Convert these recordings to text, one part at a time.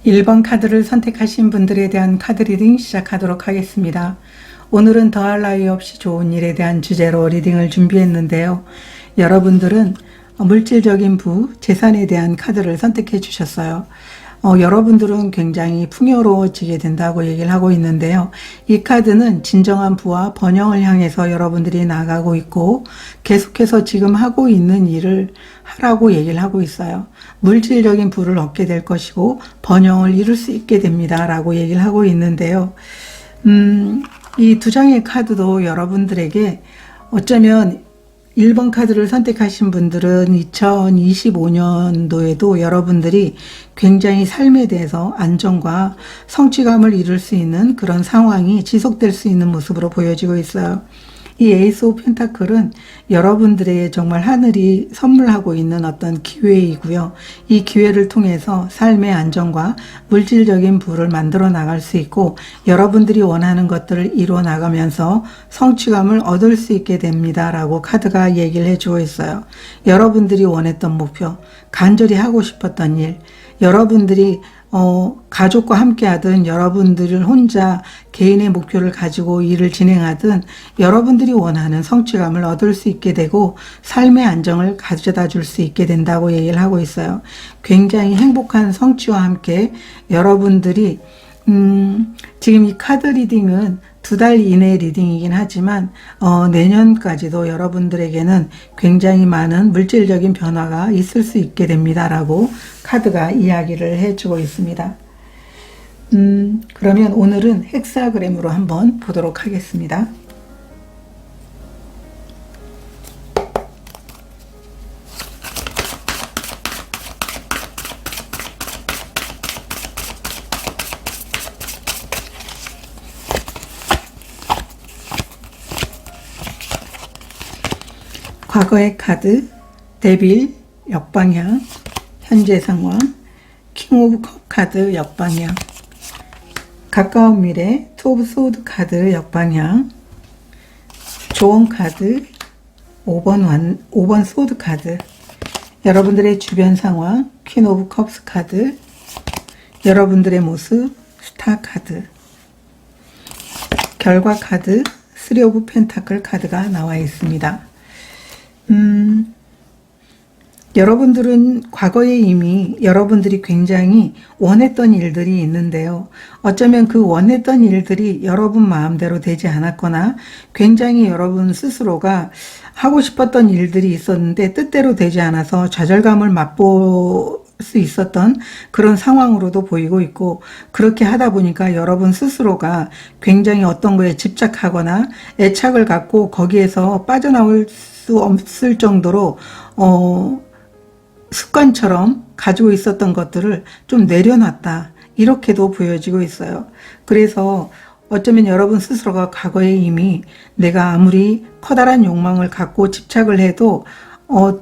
1번 카드를 선택하신 분들에 대한 카드 리딩 시작하도록 하겠습니다. 오늘은 더할 나위 없이 좋은 일에 대한 주제로 리딩을 준비했는데요. 여러분들은 물질적인 부, 재산에 대한 카드를 선택해 주셨어요. 여러분들은 굉장히 풍요로워지게 된다고 얘기를 하고 있는데요. 이 카드는 진정한 부와 번영을 향해서 여러분들이 나가고 있고 계속해서 지금 하고 있는 일을 하라고 얘기를 하고 있어요. 물질적인 부를 얻게 될 것이고 번영을 이룰 수 있게 됩니다 라고 얘기를 하고 있는데요. 이 두 장의 카드도 여러분들에게 어쩌면 1번 카드를 선택하신 분들은 2025년도에도 여러분들이 굉장히 삶에 대해서 안정과 성취감을 이룰 수 있는 그런 상황이 지속될 수 있는 모습으로 보여지고 있어요. 이 에이스 오브 펜타클은 여러분들에게 정말 하늘이 선물하고 있는 어떤 기회이고요. 이 기회를 통해서 삶의 안정과 물질적인 부를 만들어 나갈 수 있고 여러분들이 원하는 것들을 이루어 나가면서 성취감을 얻을 수 있게 됩니다 라고 카드가 얘기를 해주고 있어요. 여러분들이 원했던 목표, 간절히 하고 싶었던 일, 여러분들이 가족과 함께 하든 여러분들을 혼자 개인의 목표를 가지고 일을 진행하든 여러분들이 원하는 성취감을 얻을 수 있게 되고 삶의 안정을 가져다 줄 수 있게 된다고 얘기를 하고 있어요. 굉장히 행복한 성취와 함께 여러분들이 지금 이 카드 리딩은 2달 이내 리딩이긴 하지만 내년까지도 여러분들에게는 굉장히 많은 물질적인 변화가 있을 수 있게 됩니다 라고 카드가 이야기를 해주고 있습니다. 그러면 오늘은 헥사그램으로 한번 보도록 하겠습니다. 과거의 카드, 데빌, 역방향, 현재 상황, 킹 오브 컵 카드 역방향, 가까운 미래, 투 오브 소드 카드 역방향, 조언 카드, 5번 소드 카드, 여러분들의 주변 상황, 퀸 오브 컵스 카드, 여러분들의 모습, 스타 카드, 결과 카드, 3 오브 펜타클 카드가 나와 있습니다. 여러분들은 과거에 이미 여러분들이 굉장히 원했던 일들이 있는데요. 어쩌면 그 원했던 일들이 여러분 마음대로 되지 않았거나 굉장히 여러분 스스로가 하고 싶었던 일들이 있었는데 뜻대로 되지 않아서 좌절감을 맛볼 수 있었던 그런 상황으로도 보이고 있고 그렇게 하다 보니까 여러분 스스로가 굉장히 어떤 거에 집착하거나 애착을 갖고 거기에서 빠져나올 수 없을 정도로 습관처럼 가지고 있었던 것들을 좀 내려놨다 이렇게도 보여지고 있어요. 그래서 어쩌면 여러분 스스로가 과거에 이미 내가 아무리 커다란 욕망을 갖고 집착을 해도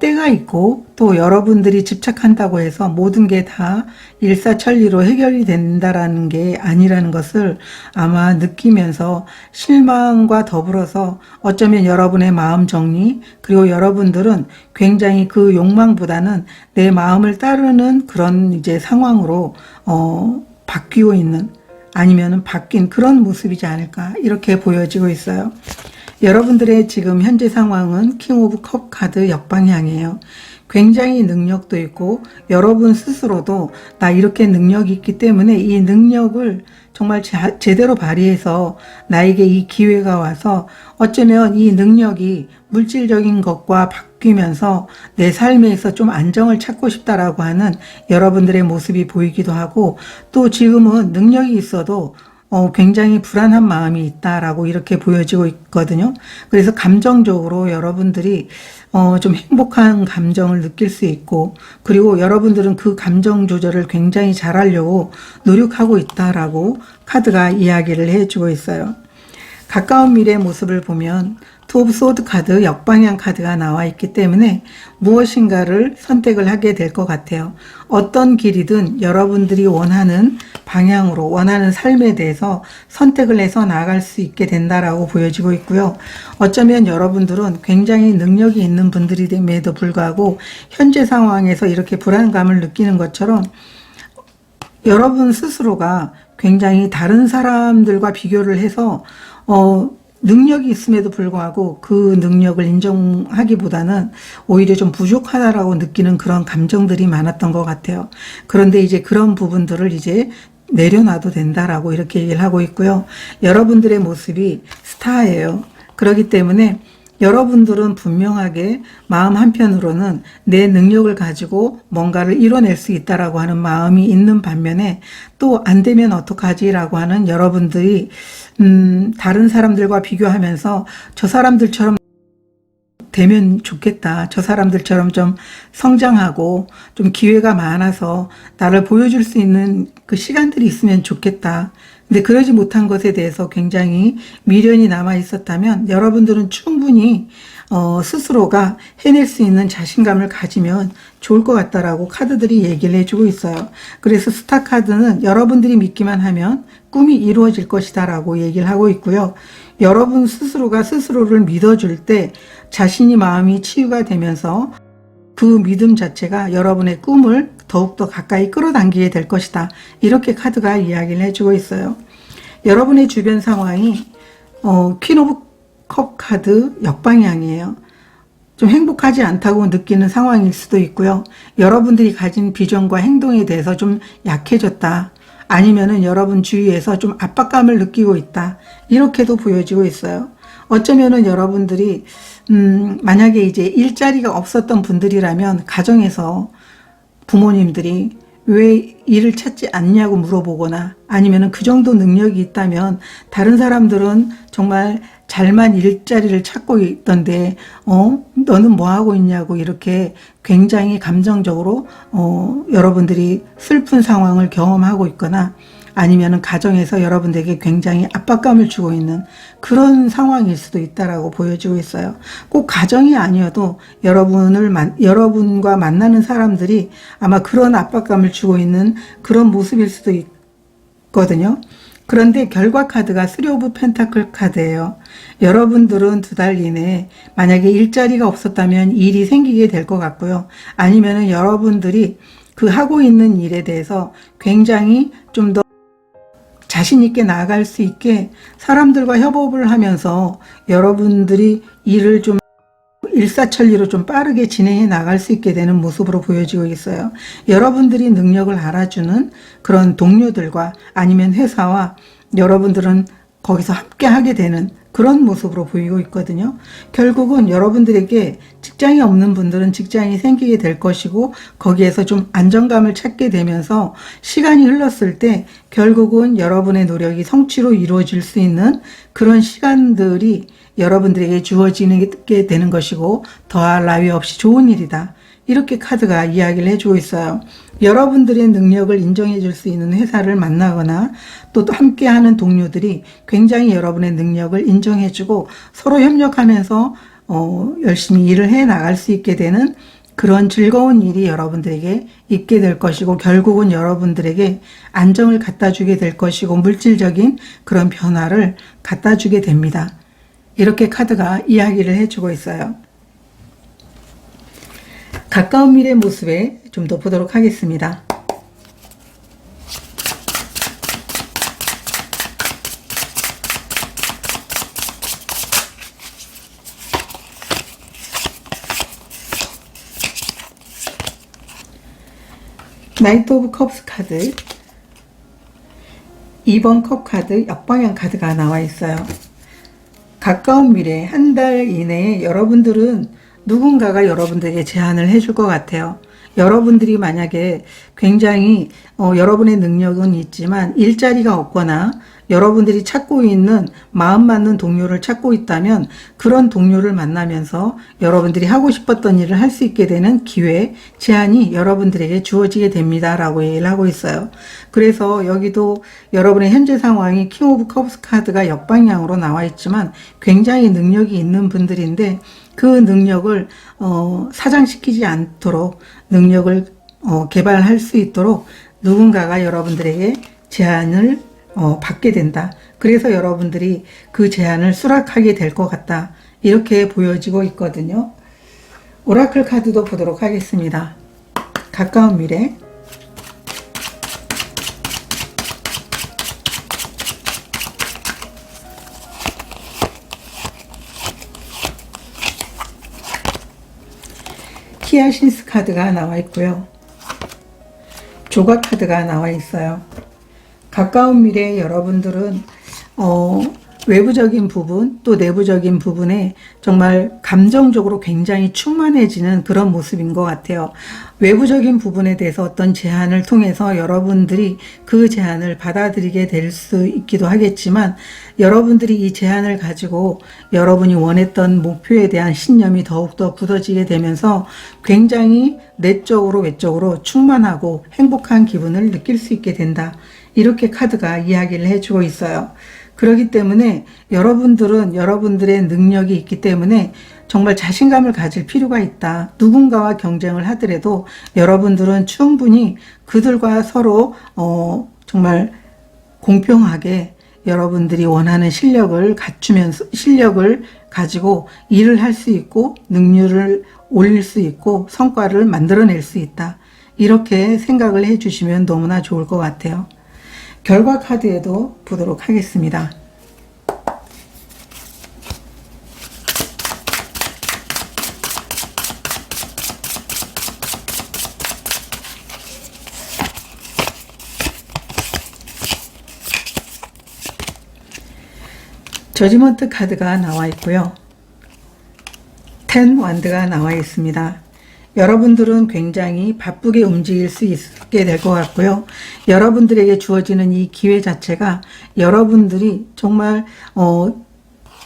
때가 있고 또 여러분들이 집착한다고 해서 모든 게 다 일사천리로 해결이 된다라는 게 아니라는 것을 아마 느끼면서 실망과 더불어서 어쩌면 여러분의 마음 정리 그리고 여러분들은 굉장히 그 욕망보다는 내 마음을 따르는 그런 이제 상황으로 바뀌고 있는 아니면은 바뀐 그런 모습이지 않을까 이렇게 보여지고 있어요. 여러분들의 지금 현재 상황은 킹 오브 컵 카드 역방향이에요. 굉장히 능력도 있고 여러분 스스로도 나 이렇게 능력이 있기 때문에 이 능력을 정말 제대로 발휘해서 나에게 이 기회가 와서 어쩌면 이 능력이 물질적인 것과 바뀌면서 내 삶에서 좀 안정을 찾고 싶다라고 하는 여러분들의 모습이 보이기도 하고 또 지금은 능력이 있어도 굉장히 불안한 마음이 있다라고 이렇게 보여지고 있거든요. 그래서 감정적으로 여러분들이 좀 행복한 감정을 느낄 수 있고 그리고 여러분들은 그 감정 조절을 굉장히 잘하려고 노력하고 있다라고 카드가 이야기를 해주고 있어요. 가까운 미래의 모습을 보면 투 오브 소드 카드 역방향 카드가 나와 있기 때문에 무엇인가를 선택을 하게 될 것 같아요. 어떤 길이든 여러분들이 원하는 방향으로 원하는 삶에 대해서 선택을 해서 나아갈 수 있게 된다라고 보여지고 있고요. 어쩌면 여러분들은 굉장히 능력이 있는 분들임에도 불구하고 현재 상황에서 이렇게 불안감을 느끼는 것처럼 여러분 스스로가 굉장히 다른 사람들과 비교를 해서 능력이 있음에도 불구하고 그 능력을 인정하기보다는 오히려 좀 부족하다라고 느끼는 그런 감정들이 많았던 것 같아요. 그런데 이제 그런 부분들을 이제 내려놔도 된다라고 이렇게 얘기를 하고 있고요. 여러분들의 모습이 스타예요. 그렇기 때문에 여러분들은 분명하게 마음 한편으로는 내 능력을 가지고 뭔가를 이뤄낼 수 있다라고 하는 마음이 있는 반면에 또 안 되면 어떡하지라고 하는 여러분들이 다른 사람들과 비교하면서 저 사람들처럼 되면 좋겠다. 저 사람들처럼 좀 성장하고 좀 기회가 많아서 나를 보여줄 수 있는 그 시간들이 있으면 좋겠다. 근데 그러지 못한 것에 대해서 굉장히 미련이 남아 있었다면 여러분들은 충분히 스스로가 해낼 수 있는 자신감을 가지면 좋을 것 같다라고 카드들이 얘기를 해주고 있어요. 그래서 스타 카드는 여러분들이 믿기만 하면 꿈이 이루어질 것이다 라고 얘기를 하고 있고요. 여러분 스스로가 스스로를 믿어줄 때 자신이 마음이 치유가 되면서 그 믿음 자체가 여러분의 꿈을 더욱더 가까이 끌어당기게 될 것이다. 이렇게 카드가 이야기를 해주고 있어요. 여러분의 주변 상황이 퀸 오브 컵 카드 역방향이에요. 좀 행복하지 않다고 느끼는 상황일 수도 있고요. 여러분들이 가진 비전과 행동에 대해서 좀 약해졌다. 아니면은 여러분 주위에서 좀 압박감을 느끼고 있다. 이렇게도 보여지고 있어요. 어쩌면은 여러분들이 만약에 이제 일자리가 없었던 분들이라면 가정에서 부모님들이 왜 일을 찾지 않냐고 물어보거나 아니면은 그 정도 능력이 있다면 다른 사람들은 정말 잘만 일자리를 찾고 있던데 너는 뭐 하고 있냐고 이렇게 굉장히 감정적으로 여러분들이 슬픈 상황을 경험하고 있거나 아니면은 가정에서 여러분들에게 굉장히 압박감을 주고 있는 그런 상황일 수도 있다라고 보여지고 있어요. 꼭 가정이 아니어도 여러분과 만나는 사람들이 아마 그런 압박감을 주고 있는 그런 모습일 수도 있거든요. 그런데 결과 카드가 3 오브 펜타클 카드예요. 여러분들은 2달 이내에 만약에 일자리가 없었다면 일이 생기게 될 것 같고요. 아니면은 여러분들이 그 하고 있는 일에 대해서 굉장히 좀 더 자신 있게 나아갈 수 있게 사람들과 협업을 하면서 여러분들이 일을 좀 일사천리로 좀 빠르게 진행해 나갈 수 있게 되는 모습으로 보여지고 있어요. 여러분들이 능력을 알아주는 그런 동료들과 아니면 회사와 여러분들은 거기서 함께 하게 되는 그런 모습으로 보이고 있거든요. 결국은 여러분들에게 직장이 없는 분들은 직장이 생기게 될 것이고 거기에서 좀 안정감을 찾게 되면서 시간이 흘렀을 때 결국은 여러분의 노력이 성취로 이루어질 수 있는 그런 시간들이 여러분들에게 주어지게 되는 것이고 더할 나위 없이 좋은 일이다. 이렇게 카드가 이야기를 해주고 있어요. 여러분들의 능력을 인정해 줄 수 있는 회사를 만나거나 또 함께하는 동료들이 굉장히 여러분의 능력을 인정해 주고 서로 협력하면서 열심히 일을 해 나갈 수 있게 되는 그런 즐거운 일이 여러분들에게 있게 될 것이고 결국은 여러분들에게 안정을 갖다 주게 될 것이고 물질적인 그런 변화를 갖다 주게 됩니다. 이렇게 카드가 이야기를 해주고 있어요. 가까운 미래 모습에 좀 더 보도록 하겠습니다. 나이트 오브 컵스 카드 2번 컵 카드 역방향 카드가 나와 있어요. 가까운 미래 한 달 이내에 여러분들은 누군가가 여러분들에게 제안을 해줄 것 같아요. 여러분들이 만약에 굉장히 여러분의 능력은 있지만 일자리가 없거나 여러분들이 찾고 있는 마음 맞는 동료를 찾고 있다면 그런 동료를 만나면서 여러분들이 하고 싶었던 일을 할 수 있게 되는 기회, 제안이 여러분들에게 주어지게 됩니다. 라고 얘기를 하고 있어요. 그래서 여기도 여러분의 현재 상황이 킹 오브 컵스 카드가 역방향으로 나와 있지만 굉장히 능력이 있는 분들인데 그 능력을 사장시키지 않도록 능력을 개발할 수 있도록 누군가가 여러분들에게 제안을 받게 된다. 그래서 여러분들이 그 제안을 수락하게 될 것 같다. 이렇게 보여지고 있거든요. 오라클 카드도 보도록 하겠습니다. 가까운 미래 히아신스 카드가 나와 있고요. 조각 카드가 나와 있어요. 가까운 미래에 여러분들은 외부적인 부분 또 내부적인 부분에 정말 감정적으로 굉장히 충만해지는 그런 모습인 것 같아요. 외부적인 부분에 대해서 어떤 제안을 통해서 여러분들이 그 제안을 받아들이게 될 수 있기도 하겠지만, 여러분들이 이 제안을 가지고 여러분이 원했던 목표에 대한 신념이 더욱더 굳어지게 되면서 굉장히 내적으로 외적으로 충만하고 행복한 기분을 느낄 수 있게 된다. 이렇게 카드가 이야기를 해주고 있어요. 그렇기 때문에 여러분들은 여러분들의 능력이 있기 때문에 정말 자신감을 가질 필요가 있다. 누군가와 경쟁을 하더라도 여러분들은 충분히 그들과 서로 정말 공평하게 여러분들이 원하는 실력을 갖추면서, 실력을 가지고 일을 할 수 있고 능률을 올릴 수 있고 성과를 만들어낼 수 있다. 이렇게 생각을 해 주시면 너무나 좋을 것 같아요. 결과 카드에도 보도록 하겠습니다. 저지먼트 카드가 나와 있고요. 10 완드가 나와 있습니다. 여러분들은 굉장히 바쁘게 움직일 수 있게 될 것 같고요. 여러분들에게 주어지는 이 기회 자체가 여러분들이 정말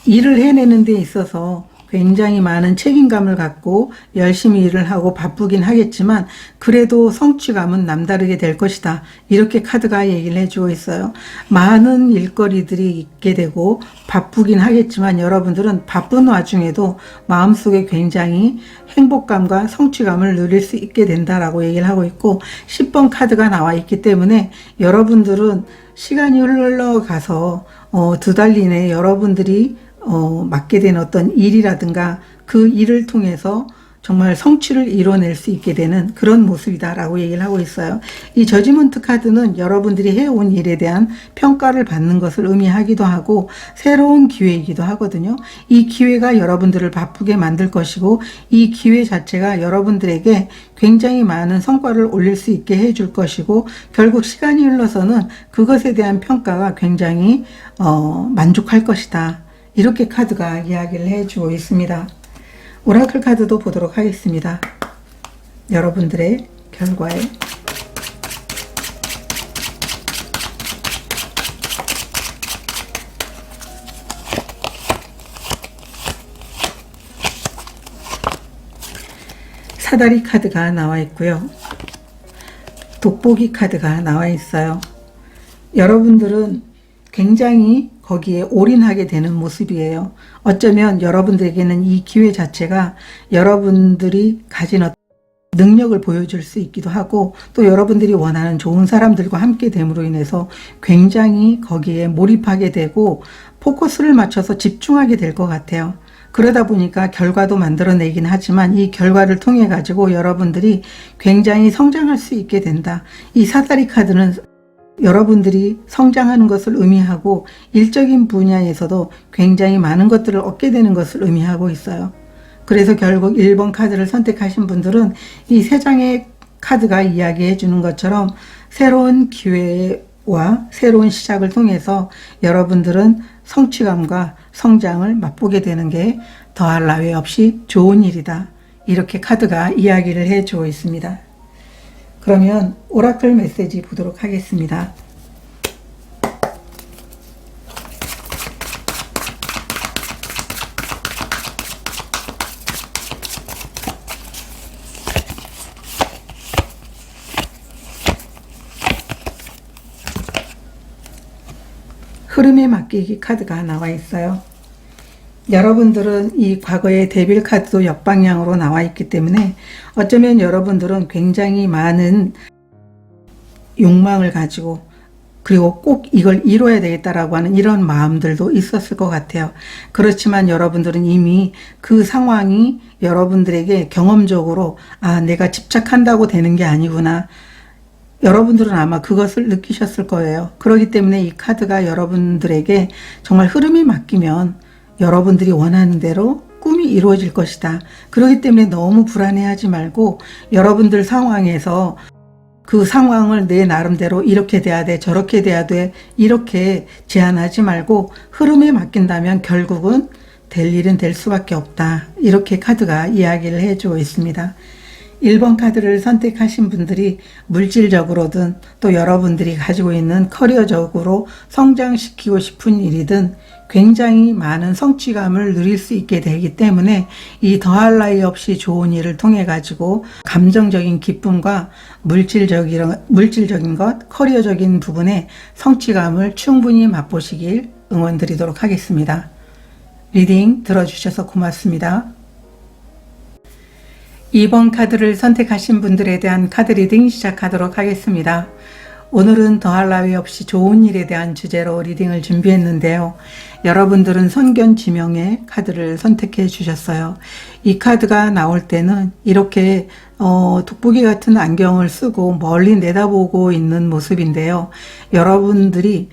일을 해내는 데 있어서 굉장히 많은 책임감을 갖고 열심히 일을 하고 바쁘긴 하겠지만 그래도 성취감은 남다르게 될 것이다. 이렇게 카드가 얘기를 해주고 있어요. 많은 일거리들이 있게 되고 바쁘긴 하겠지만 여러분들은 바쁜 와중에도 마음속에 굉장히 행복감과 성취감을 누릴 수 있게 된다라고 얘기를 하고 있고, 10번 카드가 나와 있기 때문에 여러분들은 시간이 흘러가서 2달 이내에 여러분들이 맡게 된 어떤 일이라든가 그 일을 통해서 정말 성취를 이뤄낼 수 있게 되는 그런 모습이다라고 얘기를 하고 있어요. 이 저지먼트 카드는 여러분들이 해온 일에 대한 평가를 받는 것을 의미하기도 하고 새로운 기회이기도 하거든요. 이 기회가 여러분들을 바쁘게 만들 것이고 이 기회 자체가 여러분들에게 굉장히 많은 성과를 올릴 수 있게 해줄 것이고 결국 시간이 흘러서는 그것에 대한 평가가 굉장히 만족할 것이다. 이렇게 카드가 이야기를 해주고 있습니다. 오라클 카드도 보도록 하겠습니다. 여러분들의 결과에 사다리 카드가 나와 있고요. 돋보기 카드가 나와 있어요. 여러분들은 굉장히 거기에 올인하게 되는 모습이에요. 어쩌면 여러분들에게는 이 기회 자체가 여러분들이 가진 어떤 능력을 보여줄 수 있기도 하고 또 여러분들이 원하는 좋은 사람들과 함께 됨으로 인해서 굉장히 거기에 몰입하게 되고 포커스를 맞춰서 집중하게 될 것 같아요. 그러다 보니까 결과도 만들어내긴 하지만 이 결과를 통해 가지고 여러분들이 굉장히 성장할 수 있게 된다. 이 사다리 카드는 여러분들이 성장하는 것을 의미하고 일적인 분야에서도 굉장히 많은 것들을 얻게 되는 것을 의미하고 있어요. 그래서 결국 1번 카드를 선택하신 분들은 이 3장의 카드가 이야기해 주는 것처럼 새로운 기회와 새로운 시작을 통해서 여러분들은 성취감과 성장을 맛보게 되는 게 더할 나위 없이 좋은 일이다. 이렇게 카드가 이야기를 해주고 있습니다. 그러면 오라클 메시지 보도록 하겠습니다. 흐름에 맡기기 카드가 나와 있어요. 여러분들은 이 과거의 데빌 카드도 역방향으로 나와 있기 때문에 어쩌면 여러분들은 굉장히 많은 욕망을 가지고 그리고 꼭 이걸 이뤄야 되겠다라고 하는 이런 마음들도 있었을 것 같아요. 그렇지만 여러분들은 이미 그 상황이 여러분들에게 경험적으로 내가 집착한다고 되는 게 아니구나. 여러분들은 아마 그것을 느끼셨을 거예요. 그렇기 때문에 이 카드가 여러분들에게 정말 흐름에 맡기면 여러분들이 원하는 대로 꿈이 꼭 이루어질 것이다. 그렇기 때문에 너무 불안해하지 말고 여러분들 상황에서 그 상황을 내 나름대로 이렇게 돼야 돼, 저렇게 돼야 돼, 이렇게 제한하지 말고 흐름에 맡긴다면 결국은 될 일은 될 수밖에 없다. 이렇게 카드가 이야기를 해주고 있습니다. 1번 카드를 선택하신 분들이 물질적으로든 또 여러분들이 가지고 있는 커리어적으로 성장시키고 싶은 일이든 굉장히 많은 성취감을 누릴 수 있게 되기 때문에 이 더할 나위 없이 좋은 일을 통해 가지고 감정적인 기쁨과 물질적인 것, 커리어적인 부분의 성취감을 충분히 맛보시길 응원드리도록 하겠습니다. 리딩 들어주셔서 고맙습니다. 2번 카드를 선택하신 분들에 대한 카드 리딩 시작하도록 하겠습니다. 오늘은 더할 나위 없이 좋은 일에 대한 주제로 리딩을 준비했는데요. 여러분들은 선견지명의 카드를 선택해 주셨어요. 이 카드가 나올 때는 이렇게 돋보기 같은 안경을 쓰고 멀리 내다보고 있는 모습인데요. 여러분들이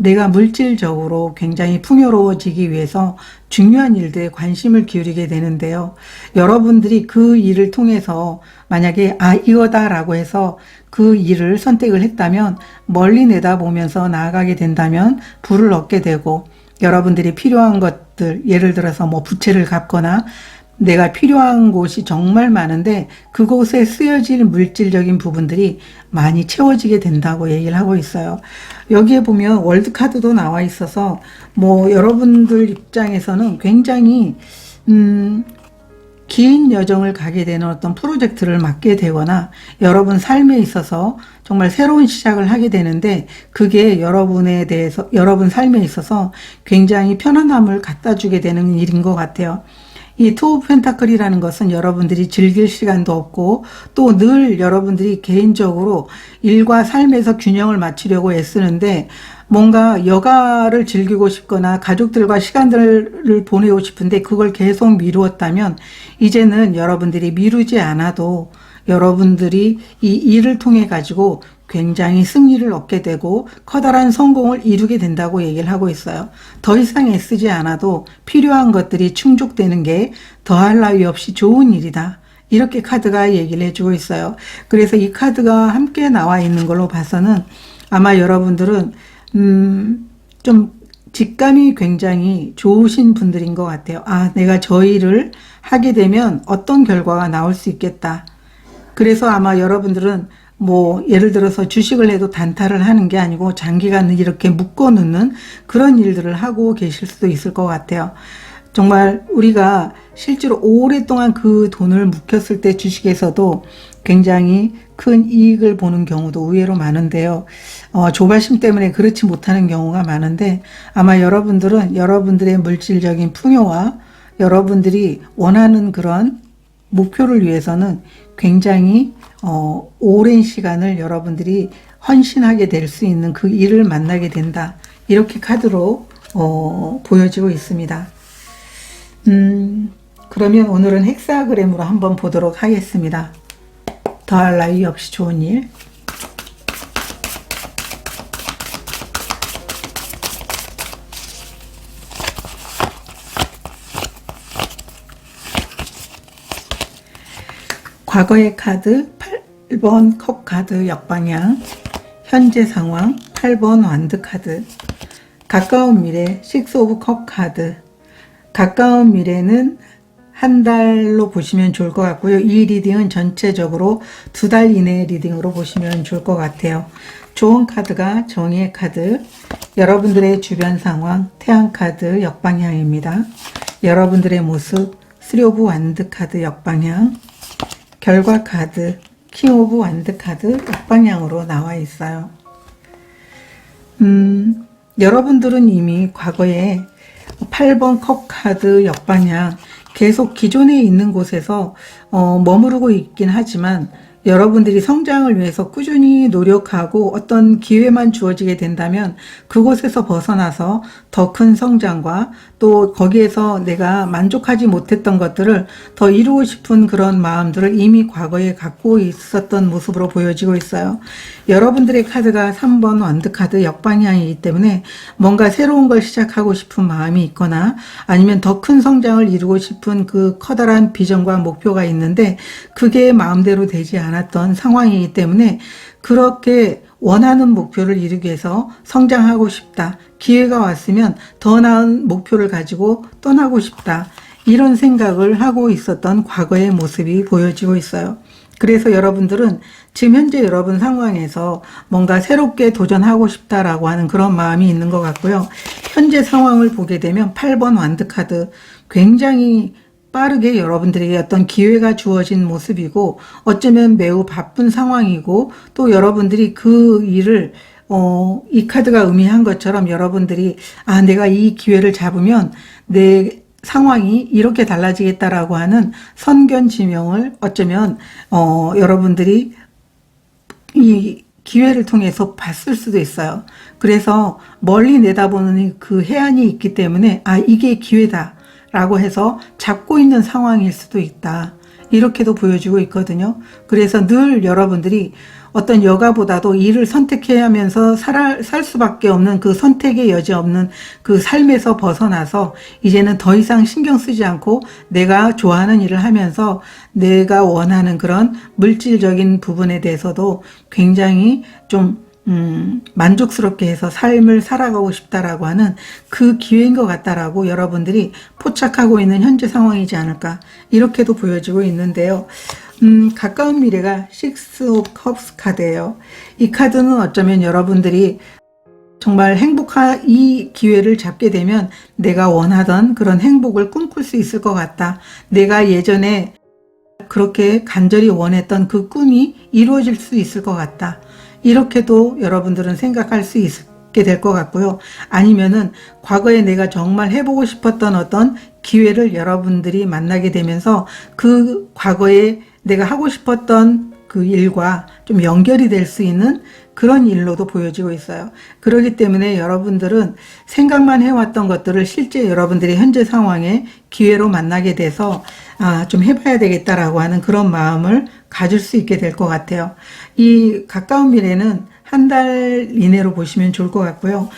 내가 물질적으로 굉장히 풍요로워지기 위해서 중요한 일들에 관심을 기울이게 되는데요. 여러분들이 그 일을 통해서 만약에 이거다라고 해서 그 일을 선택을 했다면 멀리 내다보면서 나아가게 된다면 부를 얻게 되고 여러분들이 필요한 것들, 예를 들어서 뭐 부채를 갚거나 내가 필요한 곳이 정말 많은데 그곳에 쓰여질 물질적인 부분들이 많이 채워지게 된다고 얘기를 하고 있어요. 여기에 보면 월드카드도 나와 있어서 뭐 여러분들 입장에서는 굉장히 긴 여정을 가게 되는 어떤 프로젝트를 맡게 되거나 여러분 삶에 있어서 정말 새로운 시작을 하게 되는데 그게 여러분 삶에 있어서 굉장히 편안함을 갖다 주게 되는 일인 것 같아요. 이 투 오브 펜타클이라는 것은 여러분들이 즐길 시간도 없고 또 늘 여러분들이 개인적으로 일과 삶에서 균형을 맞추려고 애쓰는데 뭔가 여가를 즐기고 싶거나 가족들과 시간들을 보내고 싶은데 그걸 계속 미루었다면 이제는 여러분들이 미루지 않아도 여러분들이 이 일을 통해 가지고 굉장히 승리를 얻게 되고 커다란 성공을 이루게 된다고 얘기를 하고 있어요. 더 이상 애쓰지 않아도 필요한 것들이 충족되는 게 더할 나위 없이 좋은 일이다. 이렇게 카드가 얘기를 해주고 있어요. 그래서 이 카드가 함께 나와 있는 걸로 봐서는 아마 여러분들은 좀 직감이 굉장히 좋으신 분들인 것 같아요. 내가 저 일을 하게 되면 어떤 결과가 나올 수 있겠다. 그래서 아마 여러분들은 뭐 예를 들어서 주식을 해도 단타를 하는 게 아니고 장기간을 이렇게 묶어 놓는 그런 일들을 하고 계실 수도 있을 것 같아요. 정말 우리가 실제로 오랫동안 그 돈을 묵혔을 때 주식에서도 굉장히 큰 이익을 보는 경우도 의외로 많은데요. 조바심 때문에 그렇지 못하는 경우가 많은데 아마 여러분들은 여러분들의 물질적인 풍요와 여러분들이 원하는 그런 목표를 위해서는 굉장히 오랜 시간을 여러분들이 헌신하게 될 수 있는 그 일을 만나게 된다. 이렇게 카드로 보여지고 있습니다. 그러면 오늘은 헥사그램으로 한번 보도록 하겠습니다. 더할 나위 없이 좋은 일. 과거의 카드 8번 컵 카드 역방향, 현재 상황 8번 완드 카드, 가까운 미래 6 오브 컵 카드. 가까운 미래는 한 달로 보시면 좋을 것 같고요. 이 리딩은 전체적으로 2달 이내 리딩으로 보시면 좋을 것 같아요. 좋은 카드가 정의의 카드, 여러분들의 주변 상황 태양 카드 역방향입니다. 여러분들의 모습 3 오브 완드 카드 역방향, 결과 카드 킹 오브 완드 카드 역방향으로 나와 있어요. 여러분들은 이미 과거에 8번 컵 카드 역방향 계속 기존에 있는 곳에서 머무르고 있긴 하지만 여러분들이 성장을 위해서 꾸준히 노력하고 어떤 기회만 주어지게 된다면 그곳에서 벗어나서 더 큰 성장과 또 거기에서 내가 만족하지 못했던 것들을 더 이루고 싶은 그런 마음들을 이미 과거에 갖고 있었던 모습으로 보여지고 있어요. 여러분들의 카드가 3번 완드카드 역방향이기 때문에 뭔가 새로운 걸 시작하고 싶은 마음이 있거나 아니면 더 큰 성장을 이루고 싶은 그 커다란 비전과 목표가 있는데 그게 마음대로 되지 않았던 상황이기 때문에 그렇게 원하는 목표를 이루기 위해서 성장하고 싶다. 기회가 왔으면 더 나은 목표를 가지고 떠나고 싶다. 이런 생각을 하고 있었던 과거의 모습이 보여지고 있어요. 그래서 여러분들은 지금 현재 여러분 상황에서 뭔가 새롭게 도전하고 싶다라고 하는 그런 마음이 있는 것 같고요. 현재 상황을 보게 되면 8번 완드카드 굉장히 빠르게 여러분들에게 어떤 기회가 주어진 모습이고 어쩌면 매우 바쁜 상황이고 또 여러분들이 그 일을 이 카드가 의미한 것처럼 여러분들이 내가 이 기회를 잡으면 내 상황이 이렇게 달라지겠다라고 하는 선견지명을 어쩌면 여러분들이 이 기회를 통해서 봤을 수도 있어요. 그래서 멀리 내다보는 그 해안이 있기 때문에 이게 기회다 라고 해서 잡고 있는 상황일 수도 있다. 이렇게도 보여지고 있거든요. 그래서 늘 여러분들이 어떤 여가보다도 일을 선택해야 하면서 살 수밖에 없는 그 선택의 여지 없는 그 삶에서 벗어나서 이제는 더 이상 신경 쓰지 않고 내가 좋아하는 일을 하면서 내가 원하는 그런 물질적인 부분에 대해서도 굉장히 좀 만족스럽게 해서 삶을 살아가고 싶다라고 하는 그 기회인 것 같다라고 여러분들이 포착하고 있는 현재 상황이지 않을까 이렇게도 보여지고 있는데요. 가까운 미래가 Six of Cups 카드예요. 이 카드는 어쩌면 여러분들이 정말 행복한 이 기회를 잡게 되면 내가 원하던 그런 행복을 꿈꿀 수 있을 것 같다. 내가 예전에 그렇게 간절히 원했던 그 꿈이 이루어질 수 있을 것 같다. 이렇게도 여러분들은 생각할 수 있게 될 것 같고요. 아니면은 과거에 내가 정말 해보고 싶었던 어떤 기회를 여러분들이 만나게 되면서 그 과거에 내가 하고 싶었던 그 일과 좀 연결이 될 수 있는 그런 일로도 보여지고 있어요. 그렇기 때문에 여러분들은 생각만 해왔던 것들을 실제 여러분들의 현재 상황에 기회로 만나게 돼서 좀 해봐야 되겠다라고 하는 그런 마음을 가질 수 있게 될 것 같아요. 이 가까운 미래는 한 달 이내로 보시면 좋을 것 같고요.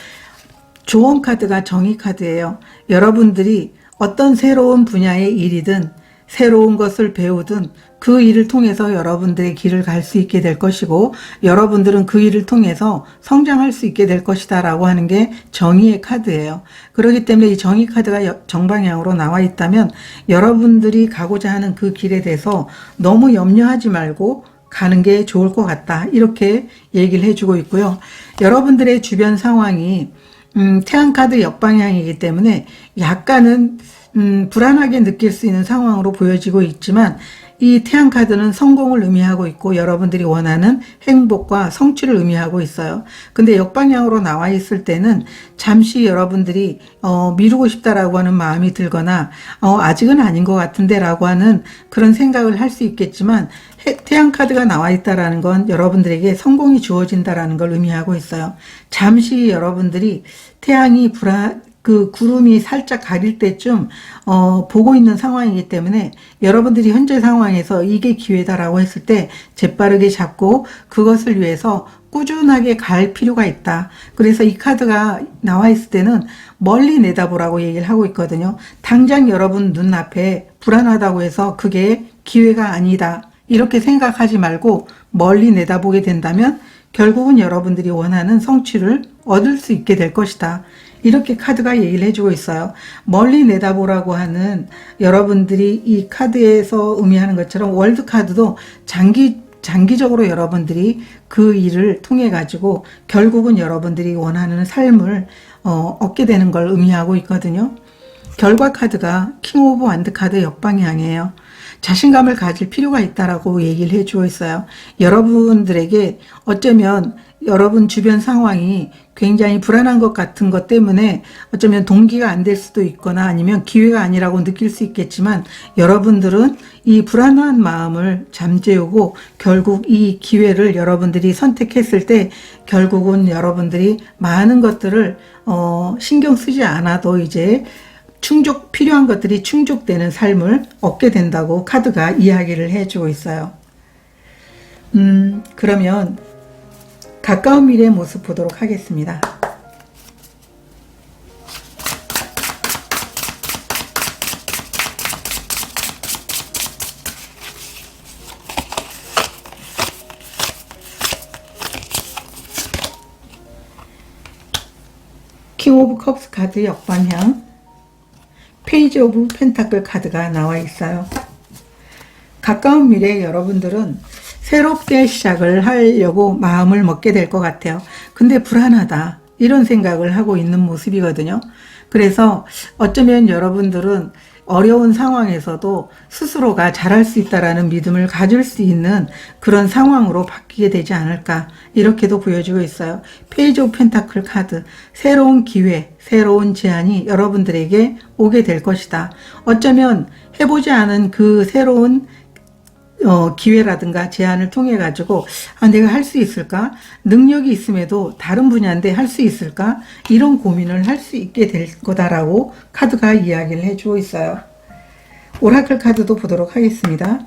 조언 카드가 정의 카드예요. 여러분들이 어떤 새로운 분야의 일이든 새로운 것을 배우든 그 일을 통해서 여러분들의 길을 갈 수 있게 될 것이고 여러분들은 그 일을 통해서 성장할 수 있게 될 것이다 라고 하는 게 정의의 카드예요. 그렇기 때문에 이 정의 카드가 정방향으로 나와 있다면 여러분들이 가고자 하는 그 길에 대해서 너무 염려하지 말고 가는 게 좋을 것 같다. 이렇게 얘기를 해주고 있고요. 여러분들의 주변 상황이 태양카드 역방향이기 때문에 약간은 불안하게 느낄 수 있는 상황으로 보여지고 있지만 이 태양카드는 성공을 의미하고 있고 여러분들이 원하는 행복과 성취를 의미하고 있어요. 근데 역방향으로 나와 있을 때는 잠시 여러분들이 미루고 싶다라고 하는 마음이 들거나 아직은 아닌 것 같은데 라고 하는 그런 생각을 할 수 있겠지만 태양카드가 나와 있다라는 건 여러분들에게 성공이 주어진다라는 걸 의미하고 있어요. 잠시 여러분들이 태양이 그 구름이 살짝 가릴 때쯤 보고 있는 상황이기 때문에 여러분들이 현재 상황에서 이게 기회다라고 했을 때 재빠르게 잡고 그것을 위해서 꾸준하게 갈 필요가 있다. 그래서 이 카드가 나와 있을 때는 멀리 내다보라고 얘기를 하고 있거든요. 당장 여러분 눈앞에 불안하다고 해서 그게 기회가 아니다. 이렇게 생각하지 말고 멀리 내다보게 된다면 결국은 여러분들이 원하는 성취를 얻을 수 있게 될 것이다. 이렇게 카드가 얘기를 해주고 있어요. 멀리 내다보라고 하는 여러분들이 이 카드에서 의미하는 것처럼 월드 카드도 장기적으로 여러분들이 그 일을 통해 가지고 결국은 여러분들이 원하는 삶을 얻게 되는 걸 의미하고 있거든요. 결과 카드가 킹 오브 완드 카드 역방향이에요. 자신감을 가질 필요가 있다라고 얘기를 해주고 있어요. 여러분들에게 어쩌면 여러분 주변 상황이 굉장히 불안한 것 같은 것 때문에 어쩌면 동기가 안 될 수도 있거나 아니면 기회가 아니라고 느낄 수 있겠지만, 여러분들은 이 불안한 마음을 잠재우고 결국 이 기회를 여러분들이 선택했을 때 결국은 여러분들이 많은 것들을 신경 쓰지 않아도 이제 필요한 것들이 충족되는 삶을 얻게 된다고 카드가 이야기를 해주고 있어요. 그러면 가까운 미래의 모습 보도록 하겠습니다. 킹 오브 컵스 카드 역방향, 페이지 오브 펜타클 카드가 나와 있어요. 가까운 미래에 여러분들은 새롭게 시작을 하려고 마음을 먹게 될 것 같아요. 근데 불안하다, 이런 생각을 하고 있는 모습이거든요. 그래서 어쩌면 여러분들은 어려운 상황에서도 스스로가 잘할 수 있다라는 믿음을 가질 수 있는 그런 상황으로 바뀌게 되지 않을까, 이렇게도 보여지고 있어요. 페이지 오브 펜타클 카드, 새로운 기회, 새로운 제안이 여러분들에게 오게 될 것이다. 어쩌면 해보지 않은 그 새로운 기회라든가 제안을 통해 가지고 내가 할 수 있을까? 능력이 있음에도 다른 분야인데 할 수 있을까? 이런 고민을 할 수 있게 될 거다라고 카드가 이야기를 해주고 있어요. 오라클 카드도 보도록 하겠습니다.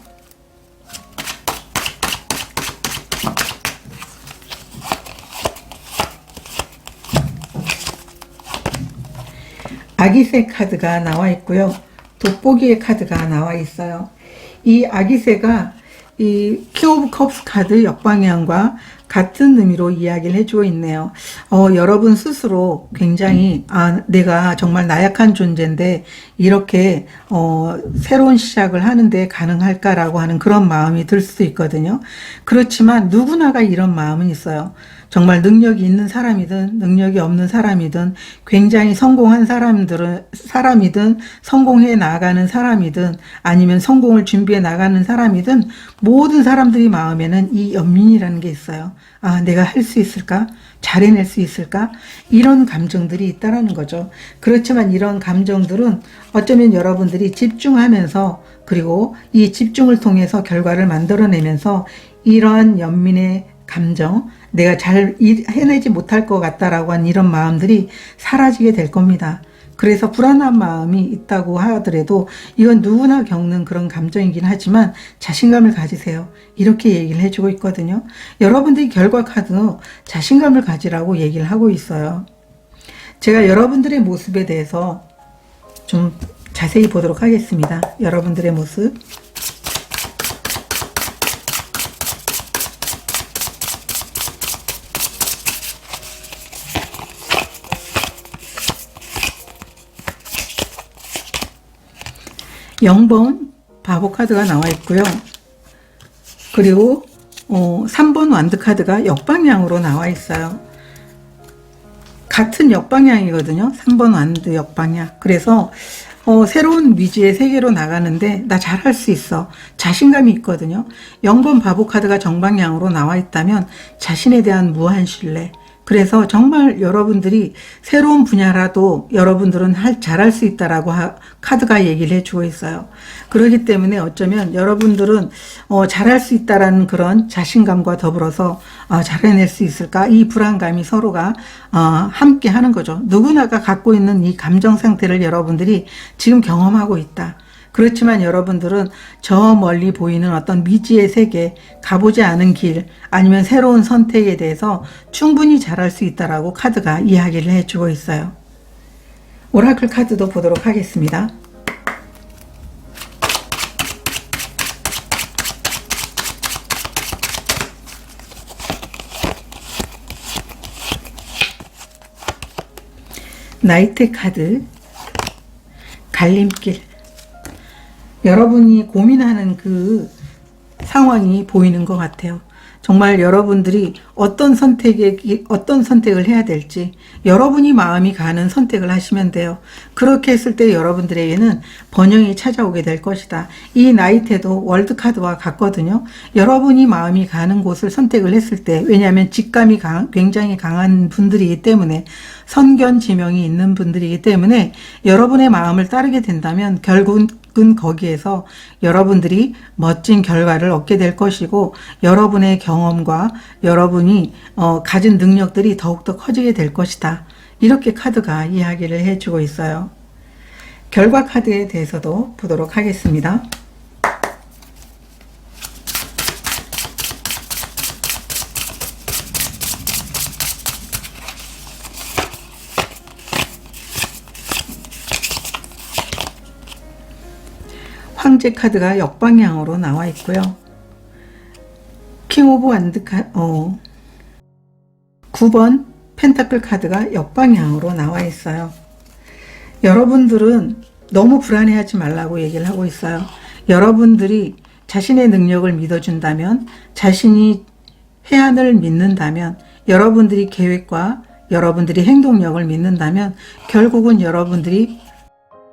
아기새 카드가 나와 있고요. 돋보기의 카드가 나와 있어요. 이 아기새가 이 킹 오브 컵스 카드 역방향과 같은 의미로 이야기를 해주고 있네요. 여러분 스스로 굉장히 내가 정말 나약한 존재인데 이렇게 새로운 시작을 하는데 가능할까라고 하는 그런 마음이 들 수도 있거든요. 그렇지만 누구나가 이런 마음은 있어요. 정말 능력이 있는 사람이든 능력이 없는 사람이든 굉장히 성공한 사람이든 성공해 나가는 사람이든 아니면 성공을 준비해 나가는 사람이든 모든 사람들이 마음에는 이 연민이라는 게 있어요. 내가 할 수 있을까? 잘 해낼 수 있을까? 이런 감정들이 있다라는 거죠. 그렇지만 이런 감정들은 어쩌면 여러분들이 집중하면서, 그리고 이 집중을 통해서 결과를 만들어내면서 이러한 연민의 감정, 내가 잘 해내지 못할 것 같다라고 하는 이런 마음들이 사라지게 될 겁니다. 그래서 불안한 마음이 있다고 하더라도 이건 누구나 겪는 그런 감정이긴 하지만 자신감을 가지세요, 이렇게 얘기를 해주고 있거든요. 여러분들이 결과 카드는 자신감을 가지라고 얘기를 하고 있어요. 제가 여러분들의 모습에 대해서 좀 자세히 보도록 하겠습니다. 여러분들의 모습. (0번) 바보 카드가 나와 있고요. 그리고 3번 완드 카드가 역방향으로 나와 있어요. 같은 역방향이거든요. 3번 완드 역방향. 그래서 새로운 미지의 세계로 나가는데 나 잘할 수 있어, 자신감이 있거든요. 0번 바보 카드가 정방향으로 나와 있다면 자신에 대한 무한 신뢰, 그래서 정말 여러분들이 새로운 분야라도 여러분들은 잘할 수 있다라고 카드가 얘기를 해주고 있어요. 그렇기 때문에 어쩌면 여러분들은 잘할 수 있다라는 그런 자신감과 더불어서 잘해낼 수 있을까? 이 불안감이 서로가 함께 하는 거죠. 누구나가 갖고 있는 이 감정 상태를 여러분들이 지금 경험하고 있다. 그렇지만 여러분들은 저 멀리 보이는 어떤 미지의 세계, 가보지 않은 길, 아니면 새로운 선택에 대해서 충분히 잘할 수 있다라고 카드가 이야기를 해주고 있어요. 오라클 카드도 보도록 하겠습니다. 나이트 카드, 갈림길. 여러분이 고민하는 그 상황이 보이는 것 같아요. 정말 여러분들이 어떤 선택을 해야 될지 여러분이 마음이 가는 선택을 하시면 돼요. 그렇게 했을 때 여러분들에게는 번영이 찾아오게 될 것이다. 이 나이테도 월드카드와 같거든요. 여러분이 마음이 가는 곳을 선택을 했을 때, 왜냐하면 직감이 굉장히 강한 분들이기 때문에, 선견지명이 있는 분들이기 때문에 여러분의 마음을 따르게 된다면 결국은 거기에서 여러분들이 멋진 결과를 얻게 될 것이고, 여러분의 경험과 여러분이 가진 능력들이 더욱더 커지게 될 것이다. 이렇게 카드가 이야기를 해주고 있어요. 결과 카드에 대해서도 보도록 하겠습니다. 황제 카드가 역방향으로 나와 있고요. 킹 오브 완드 9번 펜타클 카드가 역방향으로 나와 있어요. 여러분들은 너무 불안해하지 말라고 얘기를 하고 있어요. 여러분들이 자신의 능력을 믿어준다면, 자신이 해안을 믿는다면, 여러분들이 계획과 여러분들이 행동력을 믿는다면 결국은 여러분들이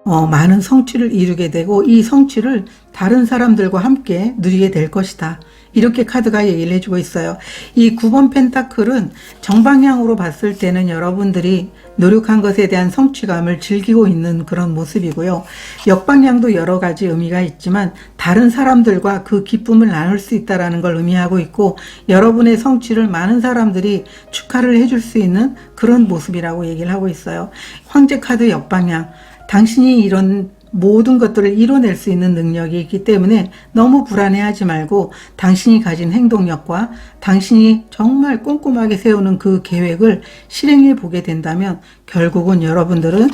많은 성취를 이루게 되고, 이 성취를 다른 사람들과 함께 누리게 될 것이다. 이렇게 카드가 얘기를 해주고 있어요. 이 9번 펜타클은 정방향으로 봤을 때는 여러분들이 노력한 것에 대한 성취감을 즐기고 있는 그런 모습이고요. 역방향도 여러 가지 의미가 있지만 다른 사람들과 그 기쁨을 나눌 수 있다는 걸 의미하고 있고, 여러분의 성취를 많은 사람들이 축하를 해줄 수 있는 그런 모습이라고 얘기를 하고 있어요. 황제 카드 역방향, 당신이 이런 모든 것들을 이뤄낼 수 있는 능력이 있기 때문에 너무 불안해하지 말고, 당신이 가진 행동력과 당신이 정말 꼼꼼하게 세우는 그 계획을 실행해 보게 된다면 결국은 여러분들은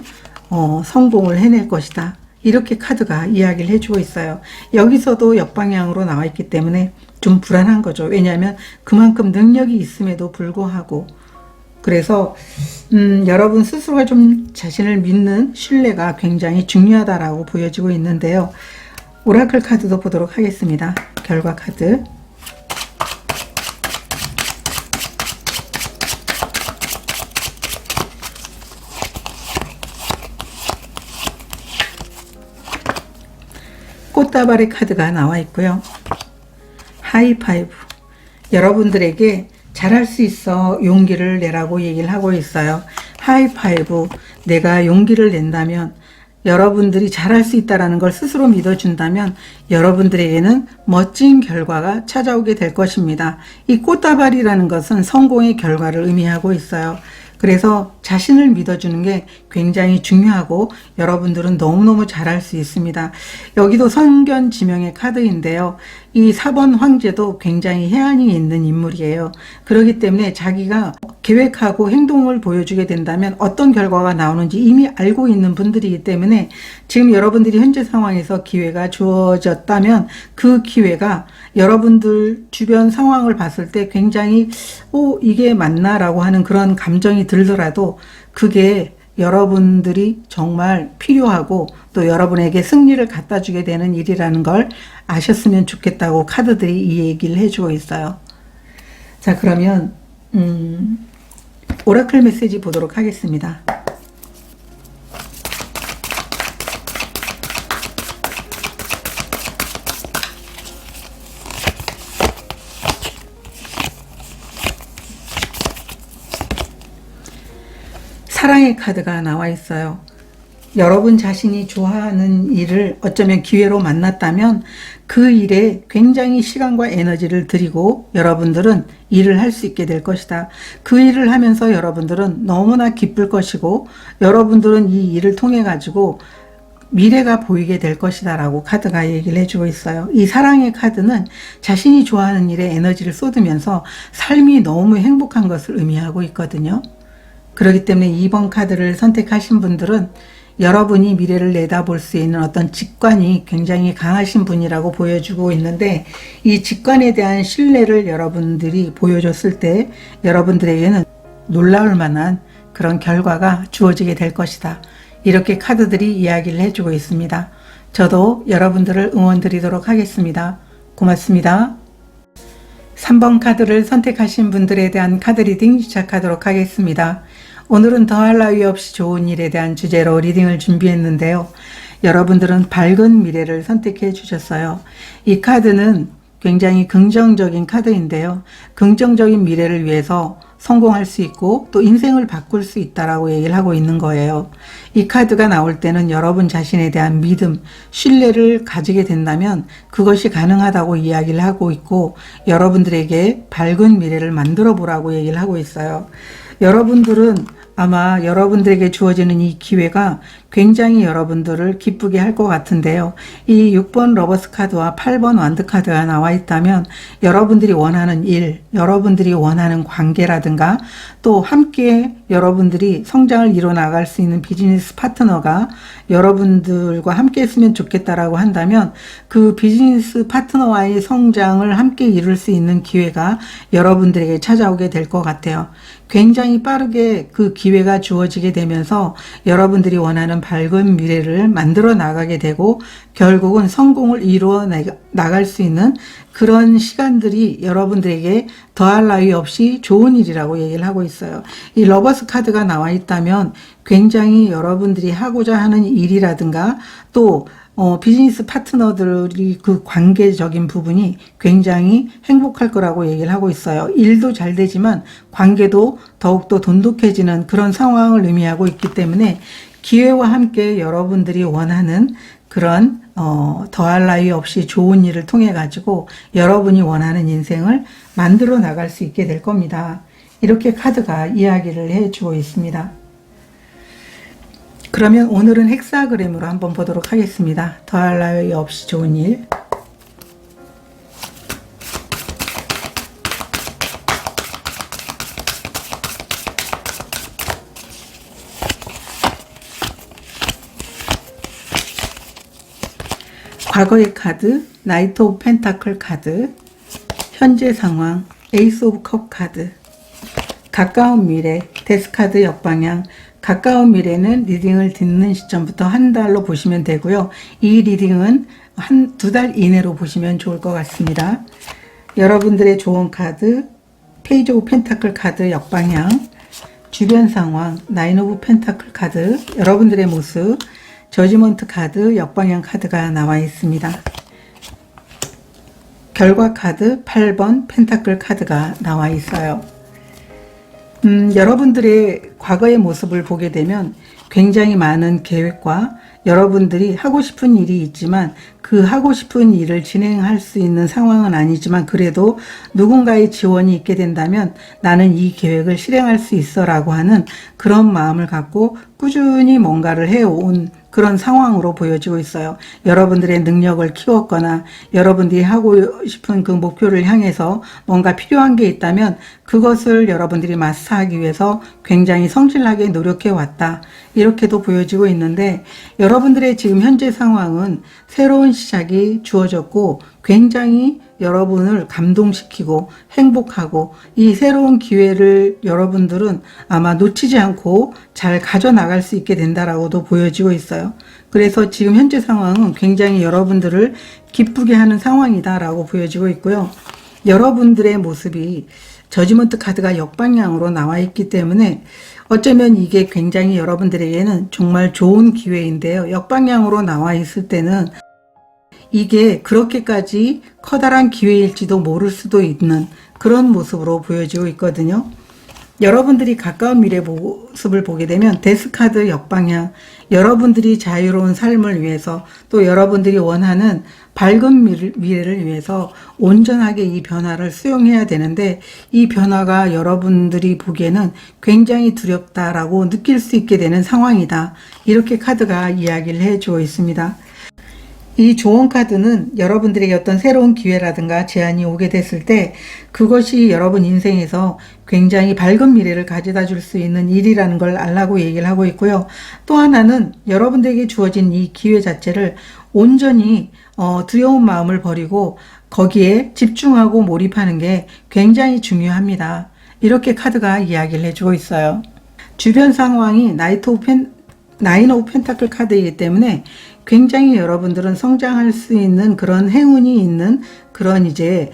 성공을 해낼 것이다. 이렇게 카드가 이야기를 해주고 있어요. 여기서도 역방향으로 나와 있기 때문에 좀 불안한 거죠. 왜냐하면 그만큼 능력이 있음에도 불구하고, 그래서 여러분 스스로가 좀 자신을 믿는 신뢰가 굉장히 중요하다라고 보여지고 있는데요. 오라클 카드도 보도록 하겠습니다. 결과 카드. 꽃다발의 카드가 나와 있고요. 하이파이브. 여러분들에게 잘할 수 있어, 용기를 내라고 얘기를 하고 있어요. 하이파이브. 내가 용기를 낸다면, 여러분들이 잘할 수 있다는 걸 스스로 믿어준다면 여러분들에게는 멋진 결과가 찾아오게 될 것입니다. 이 꽃다발이라는 것은 성공의 결과를 의미하고 있어요. 그래서 자신을 믿어주는 게 굉장히 중요하고 여러분들은 너무너무 잘할 수 있습니다. 여기도 선견지명의 카드인데요. 이 4번 황제도 굉장히 해안이 있는 인물이에요. 그렇기 때문에 자기가 계획하고 행동을 보여주게 된다면 어떤 결과가 나오는지 이미 알고 있는 분들이기 때문에, 지금 여러분들이 현재 상황에서 기회가 주어졌다면 그 기회가 여러분들 주변 상황을 봤을 때 굉장히 이게 맞나? 라고 하는 그런 감정이 들더라도 그게 여러분들이 정말 필요하고 또 여러분에게 승리를 갖다 주게 되는 일이라는 걸 아셨으면 좋겠다고 카드들이 이 얘기를 해주고 있어요. 자, 그러면 오라클 메시지 보도록 하겠습니다. 사랑의 카드가 나와 있어요. 여러분 자신이 좋아하는 일을 어쩌면 기회로 만났다면 그 일에 굉장히 시간과 에너지를 들이고 여러분들은 일을 할 수 있게 될 것이다. 그 일을 하면서 여러분들은 너무나 기쁠 것이고 여러분들은 이 일을 통해 가지고 미래가 보이게 될 것이다 라고 카드가 얘기를 해주고 있어요. 이 사랑의 카드는 자신이 좋아하는 일에 에너지를 쏟으면서 삶이 너무 행복한 것을 의미하고 있거든요. 그렇기 때문에 2번 카드를 선택하신 분들은 여러분이 미래를 내다볼 수 있는 어떤 직관이 굉장히 강하신 분이라고 보여주고 있는데, 이 직관에 대한 신뢰를 여러분들이 보여줬을 때 여러분들에게는 놀라울 만한 그런 결과가 주어지게 될 것이다. 이렇게 카드들이 이야기를 해주고 있습니다. 저도 여러분들을 응원드리도록 하겠습니다. 고맙습니다. 3번 카드를 선택하신 분들에 대한 카드 리딩 시작하도록 하겠습니다. 오늘은 더할 나위 없이 좋은 일에 대한 주제로 리딩을 준비했는데요. 여러분들은 밝은 미래를 선택해 주셨어요. 이 카드는 굉장히 긍정적인 카드인데요. 긍정적인 미래를 위해서 성공할 수 있고 또 인생을 바꿀 수 있다라고 얘기를 하고 있는 거예요. 이 카드가 나올 때는 여러분 자신에 대한 믿음, 신뢰를 가지게 된다면 그것이 가능하다고 이야기를 하고 있고 여러분들에게 밝은 미래를 만들어 보라고 얘기를 하고 있어요. 여러분들은 아마 여러분들에게 주어지는 이 기회가 굉장히 여러분들을 기쁘게 할 것 같은데요. 이 6번 러버스 카드와 8번 완드 카드가 나와 있다면 여러분들이 원하는 일, 여러분들이 원하는 관계라든가 또 함께 여러분들이 성장을 이뤄 나갈 수 있는 비즈니스 파트너가 여러분들과 함께 했으면 좋겠다라고 한다면 그 비즈니스 파트너와의 성장을 함께 이룰 수 있는 기회가 여러분들에게 찾아오게 될 것 같아요. 굉장히 빠르게 그 기회가 주어지게 되면서 여러분들이 원하는 밝은 미래를 만들어 나가게 되고 결국은 성공을 이루어 나갈 수 있는 그런 시간들이 여러분들에게 더할 나위 없이 좋은 일이라고 얘기를 하고 있어요. 이 러버스 카드가 나와 있다면 굉장히 여러분들이 하고자 하는 일이라든가 또 비즈니스 파트너들이 그 관계적인 부분이 굉장히 행복할 거라고 얘기를 하고 있어요. 일도 잘 되지만 관계도 더욱더 돈독해지는 그런 상황을 의미하고 있기 때문에 기회와 함께 여러분들이 원하는 그런 더할 나위 없이 좋은 일을 통해 가지고 여러분이 원하는 인생을 만들어 나갈 수 있게 될 겁니다. 이렇게 카드가 이야기를 해주고 있습니다. 그러면 오늘은 헥사그램으로 한번 보도록 하겠습니다. 더할 나위 없이 좋은 일. 과거의 카드, 나이트 오브 펜타클 카드, 현재 상황, 에이스 오브 컵 카드, 가까운 미래, 데스 카드 역방향. 가까운 미래는 리딩을 듣는 시점부터 한 달로 보시면 되고요. 이 리딩은 두 달 이내로 보시면 좋을 것 같습니다. 여러분들의 좋은 카드, 페이지 오브 펜타클 카드 역방향, 주변 상황, 나인 오브 펜타클 카드, 여러분들의 모습, 저지먼트 카드, 역방향 카드가 나와 있습니다. 결과 카드 8번 펜타클 카드가 나와 있어요. 여러분들의 과거의 모습을 보게 되면 굉장히 많은 계획과 여러분들이 하고 싶은 일이 있지만 그 하고 싶은 일을 진행할 수 있는 상황은 아니지만 그래도 누군가의 지원이 있게 된다면 나는 이 계획을 실행할 수 있어 라고 하는 그런 마음을 갖고 꾸준히 뭔가를 해온 그런 상황으로 보여지고 있어요. 여러분들의 능력을 키웠거나 여러분들이 하고 싶은 그 목표를 향해서 뭔가 필요한 게 있다면 그것을 여러분들이 마스터하기 위해서 굉장히 성실하게 노력해 왔다. 이렇게도 보여지고 있는데 여러분들의 지금 현재 상황은 새로운 시작이 주어졌고 굉장히 여러분을 감동시키고 행복하고 이 새로운 기회를 여러분들은 아마 놓치지 않고 잘 가져나갈 수 있게 된다라고도 보여지고 있어요. 그래서 지금 현재 상황은 굉장히 여러분들을 기쁘게 하는 상황이다라고 보여지고 있고요. 여러분들의 모습이 저지먼트 카드가 역방향으로 나와 있기 때문에 어쩌면 이게 굉장히 여러분들에게는 정말 좋은 기회인데요. 역방향으로 나와 있을 때는 이게 그렇게까지 커다란 기회일지도 모를 수도 있는 그런 모습으로 보여지고 있거든요. 여러분들이 가까운 미래 모습을 보게 되면 데스카드 역방향, 여러분들이 자유로운 삶을 위해서 또 여러분들이 원하는 밝은 미래를 위해서 온전하게 이 변화를 수용해야 되는데 이 변화가 여러분들이 보기에는 굉장히 두렵다라고 느낄 수 있게 되는 상황이다. 이렇게 카드가 이야기를 해주고 있습니다. 이 조언 카드는 여러분들에게 어떤 새로운 기회라든가 제안이 오게 됐을 때 그것이 여러분 인생에서 굉장히 밝은 미래를 가져다 줄 수 있는 일이라는 걸 알라고 얘기를 하고 있고요. 또 하나는 여러분들에게 주어진 이 기회 자체를 온전히 두려운 마음을 버리고 거기에 집중하고 몰입하는 게 굉장히 중요합니다. 이렇게 카드가 이야기를 해주고 있어요. 주변 상황이 나인 오브 펜타클 카드이기 때문에 굉장히 여러분들은 성장할 수 있는 그런 행운이 있는 그런 이제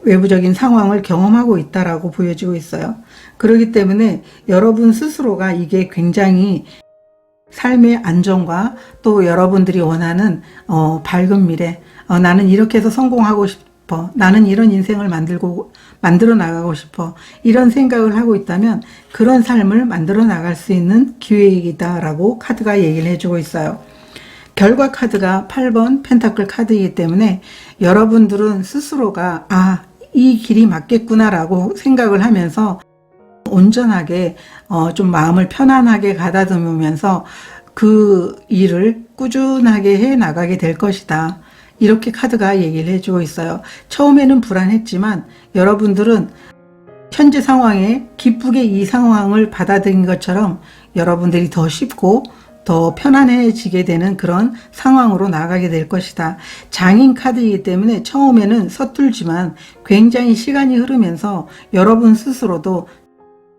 외부적인 상황을 경험하고 있다라고 보여지고 있어요. 그렇기 때문에 여러분 스스로가 이게 굉장히 삶의 안정과 또 여러분들이 원하는 밝은 미래, 나는 이렇게 해서 성공하고 싶어, 나는 이런 인생을 만들어 나가고 싶어, 이런 생각을 하고 있다면 그런 삶을 만들어 나갈 수 있는 기회이다라고 카드가 얘기를 해주고 있어요. 결과 카드가 8번 펜타클 카드이기 때문에 여러분들은 스스로가 이 길이 맞겠구나라고 생각을 하면서 온전하게 좀 마음을 편안하게 가다듬으면서 그 일을 꾸준하게 해 나가게 될 것이다. 이렇게 카드가 얘기를 해주고 있어요. 처음에는 불안했지만 여러분들은 현재 상황에 기쁘게 이 상황을 받아들인 것처럼 여러분들이 더 쉽고 더 편안해지게 되는 그런 상황으로 나가게 될 것이다. 장인 카드이기 때문에 처음에는 서툴지만 굉장히 시간이 흐르면서 여러분 스스로도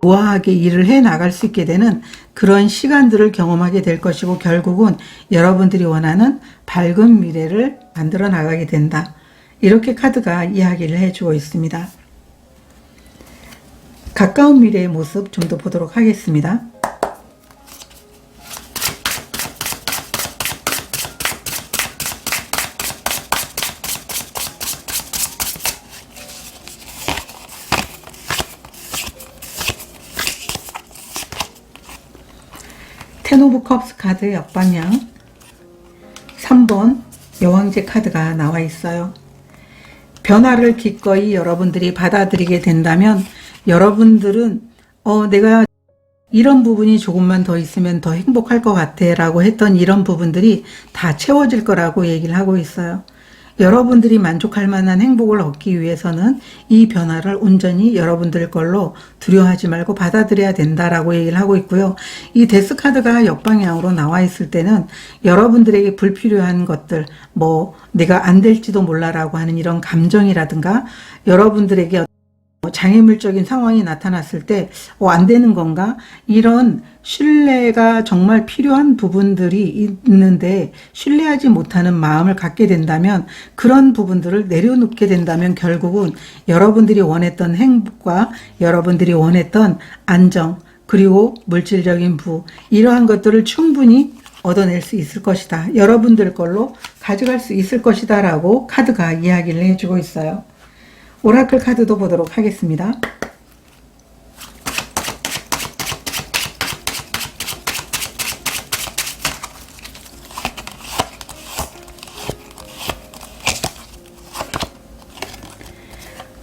우아하게 일을 해 나갈 수 있게 되는 그런 시간들을 경험하게 될 것이고 결국은 여러분들이 원하는 밝은 미래를 만들어 나가게 된다. 이렇게 카드가 이야기를 해주고 있습니다. 가까운 미래의 모습 좀 더 보도록 하겠습니다. 텐 오브 컵스 카드 역방향 3번 여왕제 카드가 나와 있어요. 변화를 기꺼이 여러분들이 받아들이게 된다면 여러분들은 내가 이런 부분이 조금만 더 있으면 더 행복할 것 같아 라고 했던 이런 부분들이 다 채워질 거라고 얘기를 하고 있어요. 여러분들이 만족할 만한 행복을 얻기 위해서는 이 변화를 온전히 여러분들 걸로 두려워하지 말고 받아들여야 된다라고 얘기를 하고 있고요. 이 데스 카드가 역방향으로 나와 있을 때는 여러분들에게 불필요한 것들, 내가 안 될지도 몰라라고 하는 이런 감정이라든가 여러분들에게 장애물적인 상황이 나타났을 때 안 되는 건가? 이런 신뢰가 정말 필요한 부분들이 있는데 신뢰하지 못하는 마음을 갖게 된다면 그런 부분들을 내려놓게 된다면 결국은 여러분들이 원했던 행복과 여러분들이 원했던 안정 그리고 물질적인 부 이러한 것들을 충분히 얻어낼 수 있을 것이다. 여러분들 걸로 가져갈 수 있을 것이다 라고 카드가 이야기를 해주고 있어요. 오라클 카드도 보도록 하겠습니다.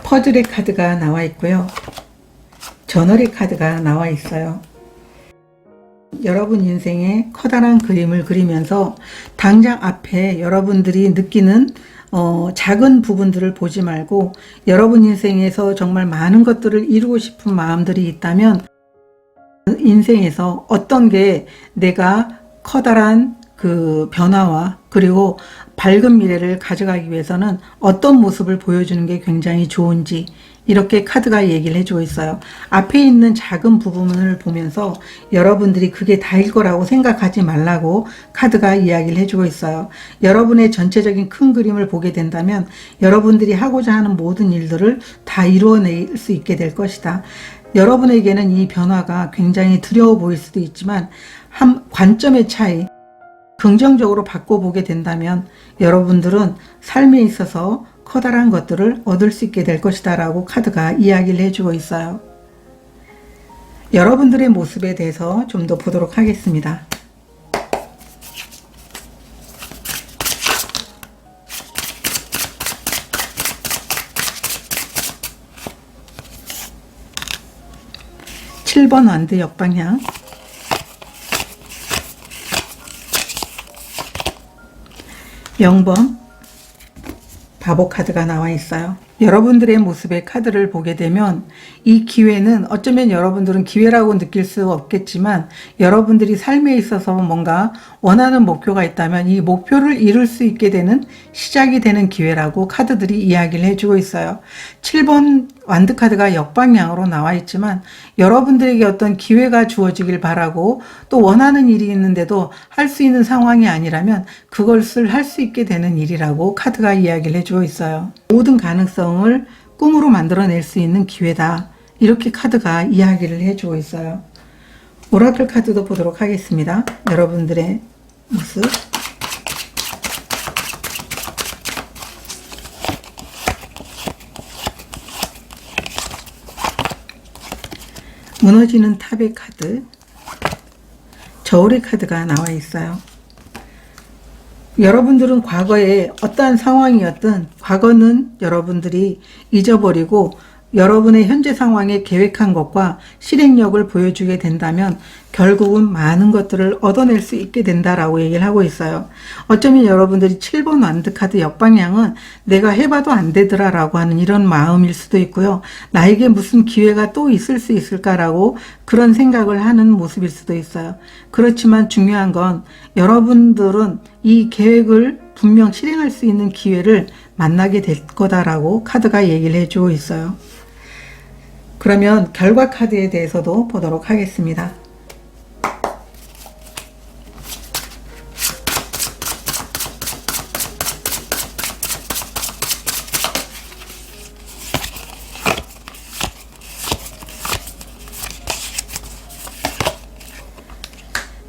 퍼즐의 카드가 나와 있고요. 저널의 카드가 나와 있어요. 여러분 인생에 커다란 그림을 그리면서 당장 앞에 여러분들이 느끼는 작은 부분들을 보지 말고 여러분 인생에서 정말 많은 것들을 이루고 싶은 마음들이 있다면 인생에서 어떤 게 내가 커다란 그 변화와 그리고 밝은 미래를 가져가기 위해서는 어떤 모습을 보여주는 게 굉장히 좋은지 이렇게 카드가 얘기를 해주고 있어요. 앞에 있는 작은 부분을 보면서 여러분들이 그게 다일 거라고 생각하지 말라고 카드가 이야기를 해주고 있어요. 여러분의 전체적인 큰 그림을 보게 된다면 여러분들이 하고자 하는 모든 일들을 다 이루어낼 수 있게 될 것이다. 여러분에게는 이 변화가 굉장히 두려워 보일 수도 있지만 한 관점의 차이 긍정적으로 바꿔보게 된다면 여러분들은 삶에 있어서 커다란 것들을 얻을 수 있게 될 것이다 라고 카드가 이야기를 해주고 있어요. 여러분들의 모습에 대해서 좀 더 보도록 하겠습니다. (7번) 완드 역방향 0번 바보 카드가 나와 있어요. 여러분들의 모습의 카드를 보게 되면 이 기회는 어쩌면 여러분들은 기회라고 느낄 수 없겠지만 여러분들이 삶에 있어서 뭔가 원하는 목표가 있다면 이 목표를 이룰 수 있게 되는 시작이 되는 기회라고 카드들이 이야기를 해주고 있어요. 7번 완드카드가 역방향으로 나와 있지만 여러분들에게 어떤 기회가 주어지길 바라고 또 원하는 일이 있는데도 할 수 있는 상황이 아니라면 그것을 할 수 있게 되는 일이라고 카드가 이야기를 해주고 있어요. 모든 가능성을 꿈으로 만들어낼 수 있는 기회다. 이렇게 카드가 이야기를 해주고 있어요. 오라클 카드도 보도록 하겠습니다. 여러분들의 모습. 무너지는 탑의 카드, 저울의 카드가 나와 있어요. 여러분들은 과거에 어떠한 상황이었든 과거는 여러분들이 잊어버리고 여러분의 현재 상황에 계획한 것과 실행력을 보여주게 된다면 결국은 많은 것들을 얻어낼 수 있게 된다라고 얘기를 하고 있어요. 어쩌면 여러분들이 7번 완드카드 역방향은 내가 해봐도 안 되더라라고 하는 이런 마음일 수도 있고요. 나에게 무슨 기회가 또 있을 수 있을까라고 그런 생각을 하는 모습일 수도 있어요. 그렇지만 중요한 건 여러분들은 이 계획을 분명 실행할 수 있는 기회를 만나게 될 거다라고 카드가 얘기를 해주고 있어요. 그러면 결과 카드에 대해서도 보도록 하겠습니다.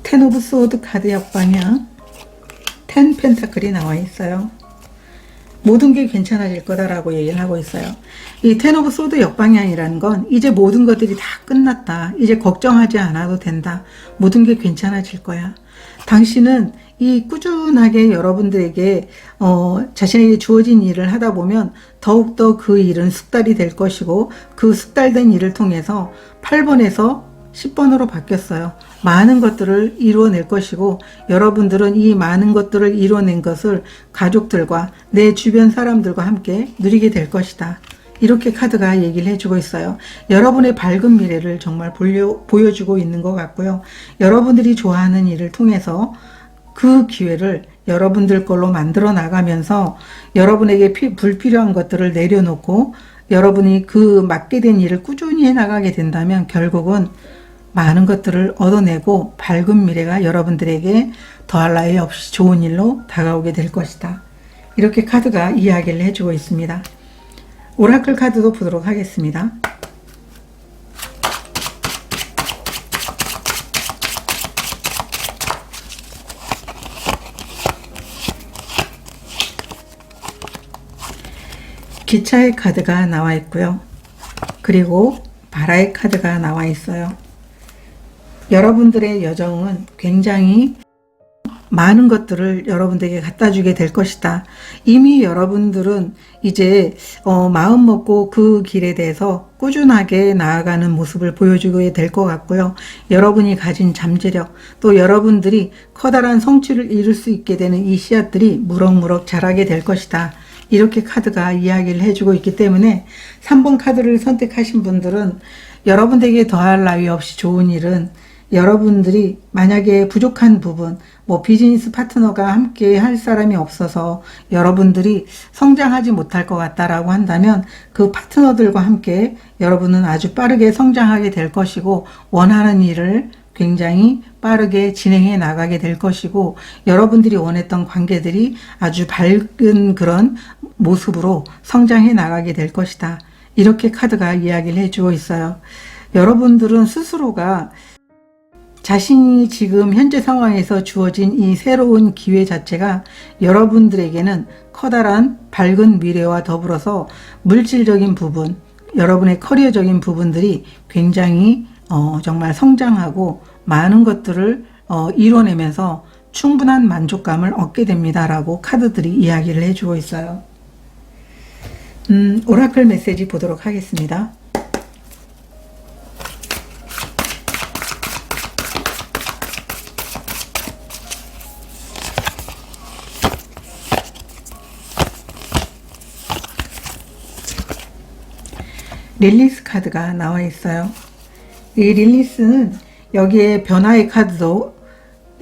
텐 오브 소드 카드 역방향, 10 펜타클이 나와 있어요. 모든 게 괜찮아질 거다라고 얘기를 하고 있어요. 이 텐 오브 소드 역방향이라는 건 이제 모든 것들이 다 끝났다. 이제 걱정하지 않아도 된다. 모든 게 괜찮아질 거야. 당신은 이 꾸준하게 여러분들에게 자신에게 주어진 일을 하다 보면 더욱더 그 일은 숙달이 될 것이고 그 숙달된 일을 통해서 8번에서 10번으로 바뀌었어요. 많은 것들을 이루어낼 것이고 여러분들은 이 많은 것들을 이루어낸 것을 가족들과 내 주변 사람들과 함께 누리게 될 것이다. 이렇게 카드가 얘기를 해주고 있어요. 여러분의 밝은 미래를 정말 보여주고 있는 것 같고요. 여러분들이 좋아하는 일을 통해서 그 기회를 여러분들 걸로 만들어 나가면서 여러분에게 불필요한 것들을 내려놓고 여러분이 그 맡게 된 일을 꾸준히 해나가게 된다면 결국은 많은 것들을 얻어내고 밝은 미래가 여러분들에게 더할 나위 없이 좋은 일로 다가오게 될 것이다. 이렇게 카드가 이야기를 해주고 있습니다. 오라클 카드도 보도록 하겠습니다. 기차의 카드가 나와 있고요. 그리고 바라의 카드가 나와 있어요. 여러분들의 여정은 굉장히 많은 것들을 여러분들에게 갖다 주게 될 것이다. 이미 여러분들은 이제 마음 먹고 그 길에 대해서 꾸준하게 나아가는 모습을 보여주게 될 것 같고요. 여러분이 가진 잠재력, 또 여러분들이 커다란 성취를 이룰 수 있게 되는 이 씨앗들이 무럭무럭 자라게 될 것이다. 이렇게 카드가 이야기를 해주고 있기 때문에 3번 카드를 선택하신 분들은 여러분들에게 더할 나위 없이 좋은 일은 여러분들이 만약에 부족한 부분, 비즈니스 파트너가 함께 할 사람이 없어서 여러분들이 성장하지 못할 것 같다라고 한다면 그 파트너들과 함께 여러분은 아주 빠르게 성장하게 될 것이고 원하는 일을 굉장히 빠르게 진행해 나가게 될 것이고 여러분들이 원했던 관계들이 아주 밝은 그런 모습으로 성장해 나가게 될 것이다. 이렇게 카드가 이야기를 해주고 있어요. 여러분들은 스스로가 자신이 지금 현재 상황에서 주어진 이 새로운 기회 자체가 여러분들에게는 커다란 밝은 미래와 더불어서 물질적인 부분, 여러분의 커리어적인 부분들이 굉장히 정말 성장하고 많은 것들을 이뤄내면서 충분한 만족감을 얻게 됩니다라고 카드들이 이야기를 해주고 있어요. 오라클 메시지 보도록 하겠습니다. 릴리스 카드가 나와 있어요. 이 릴리스는 여기에 변화의 카드도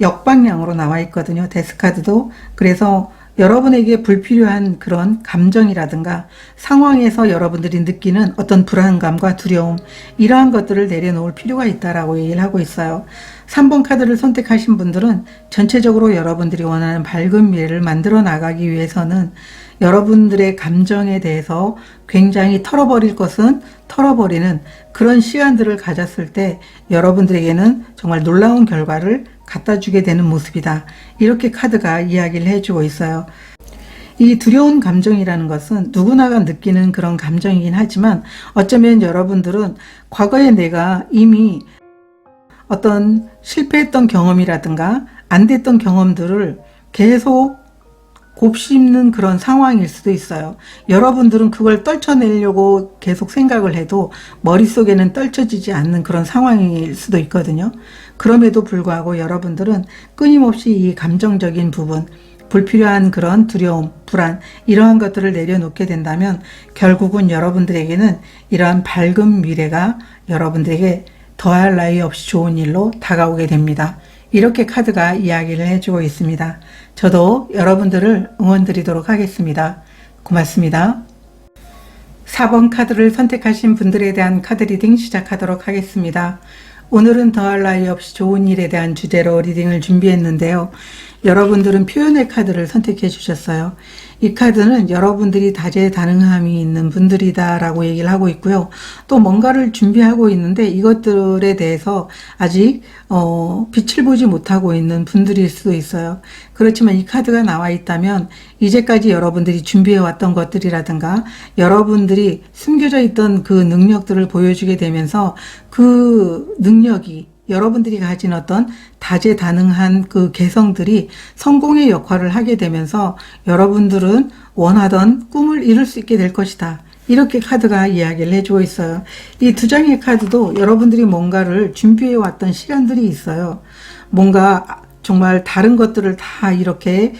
역방향으로 나와 있거든요. 데스 카드도. 그래서 여러분에게 불필요한 그런 감정이라든가 상황에서 여러분들이 느끼는 어떤 불안감과 두려움, 이러한 것들을 내려놓을 필요가 있다라고 얘기를 하고 있어요. 3번 카드를 선택하신 분들은 전체적으로 여러분들이 원하는 밝은 미래를 만들어 나가기 위해서는 여러분들의 감정에 대해서 굉장히 털어버릴 것은 털어버리는 그런 시간들을 가졌을 때 여러분들에게는 정말 놀라운 결과를 갖다 주게 되는 모습이다. 이렇게 카드가 이야기를 해주고 있어요. 이 두려운 감정이라는 것은 누구나가 느끼는 그런 감정이긴 하지만 어쩌면 여러분들은 과거에 내가 이미 어떤 실패했던 경험이라든가 안 됐던 경험들을 계속 곱씹는 그런 상황일 수도 있어요. 여러분들은 그걸 떨쳐내려고 계속 생각을 해도 머릿속에는 떨쳐지지 않는 그런 상황일 수도 있거든요. 그럼에도 불구하고 여러분들은 끊임없이 이 감정적인 부분, 불필요한 그런 두려움, 불안, 이러한 것들을 내려놓게 된다면 결국은 여러분들에게는 이러한 밝은 미래가 여러분들에게 더할 나위 없이 좋은 일로 다가오게 됩니다. 이렇게 카드가 이야기를 해주고 있습니다. 저도 여러분들을 응원드리도록 하겠습니다. 고맙습니다. 4번 카드를 선택하신 분들에 대한 카드 리딩 시작하도록 하겠습니다. 오늘은 더할 나위 없이 좋은 일에 대한 주제로 리딩을 준비했는데요. 여러분들은 표현의 카드를 선택해 주셨어요. 이 카드는 여러분들이 다재다능함이 있는 분들이다 라고 얘기를 하고 있고요. 또 뭔가를 준비하고 있는데 이것들에 대해서 아직 빛을 보지 못하고 있는 분들일 수도 있어요. 그렇지만 이 카드가 나와 있다면 이제까지 여러분들이 준비해 왔던 것들이라든가 여러분들이 숨겨져 있던 그 능력들을 보여주게 되면서 그 능력이 여러분들이 가진 어떤 다재다능한 그 개성들이 성공의 역할을 하게 되면서 여러분들은 원하던 꿈을 이룰 수 있게 될 것이다. 이렇게 카드가 이야기를 해주고 있어요. 이 두 장의 카드도 여러분들이 뭔가를 준비해 왔던 시간들이 있어요. 뭔가 정말 다른 것들을 다 이렇게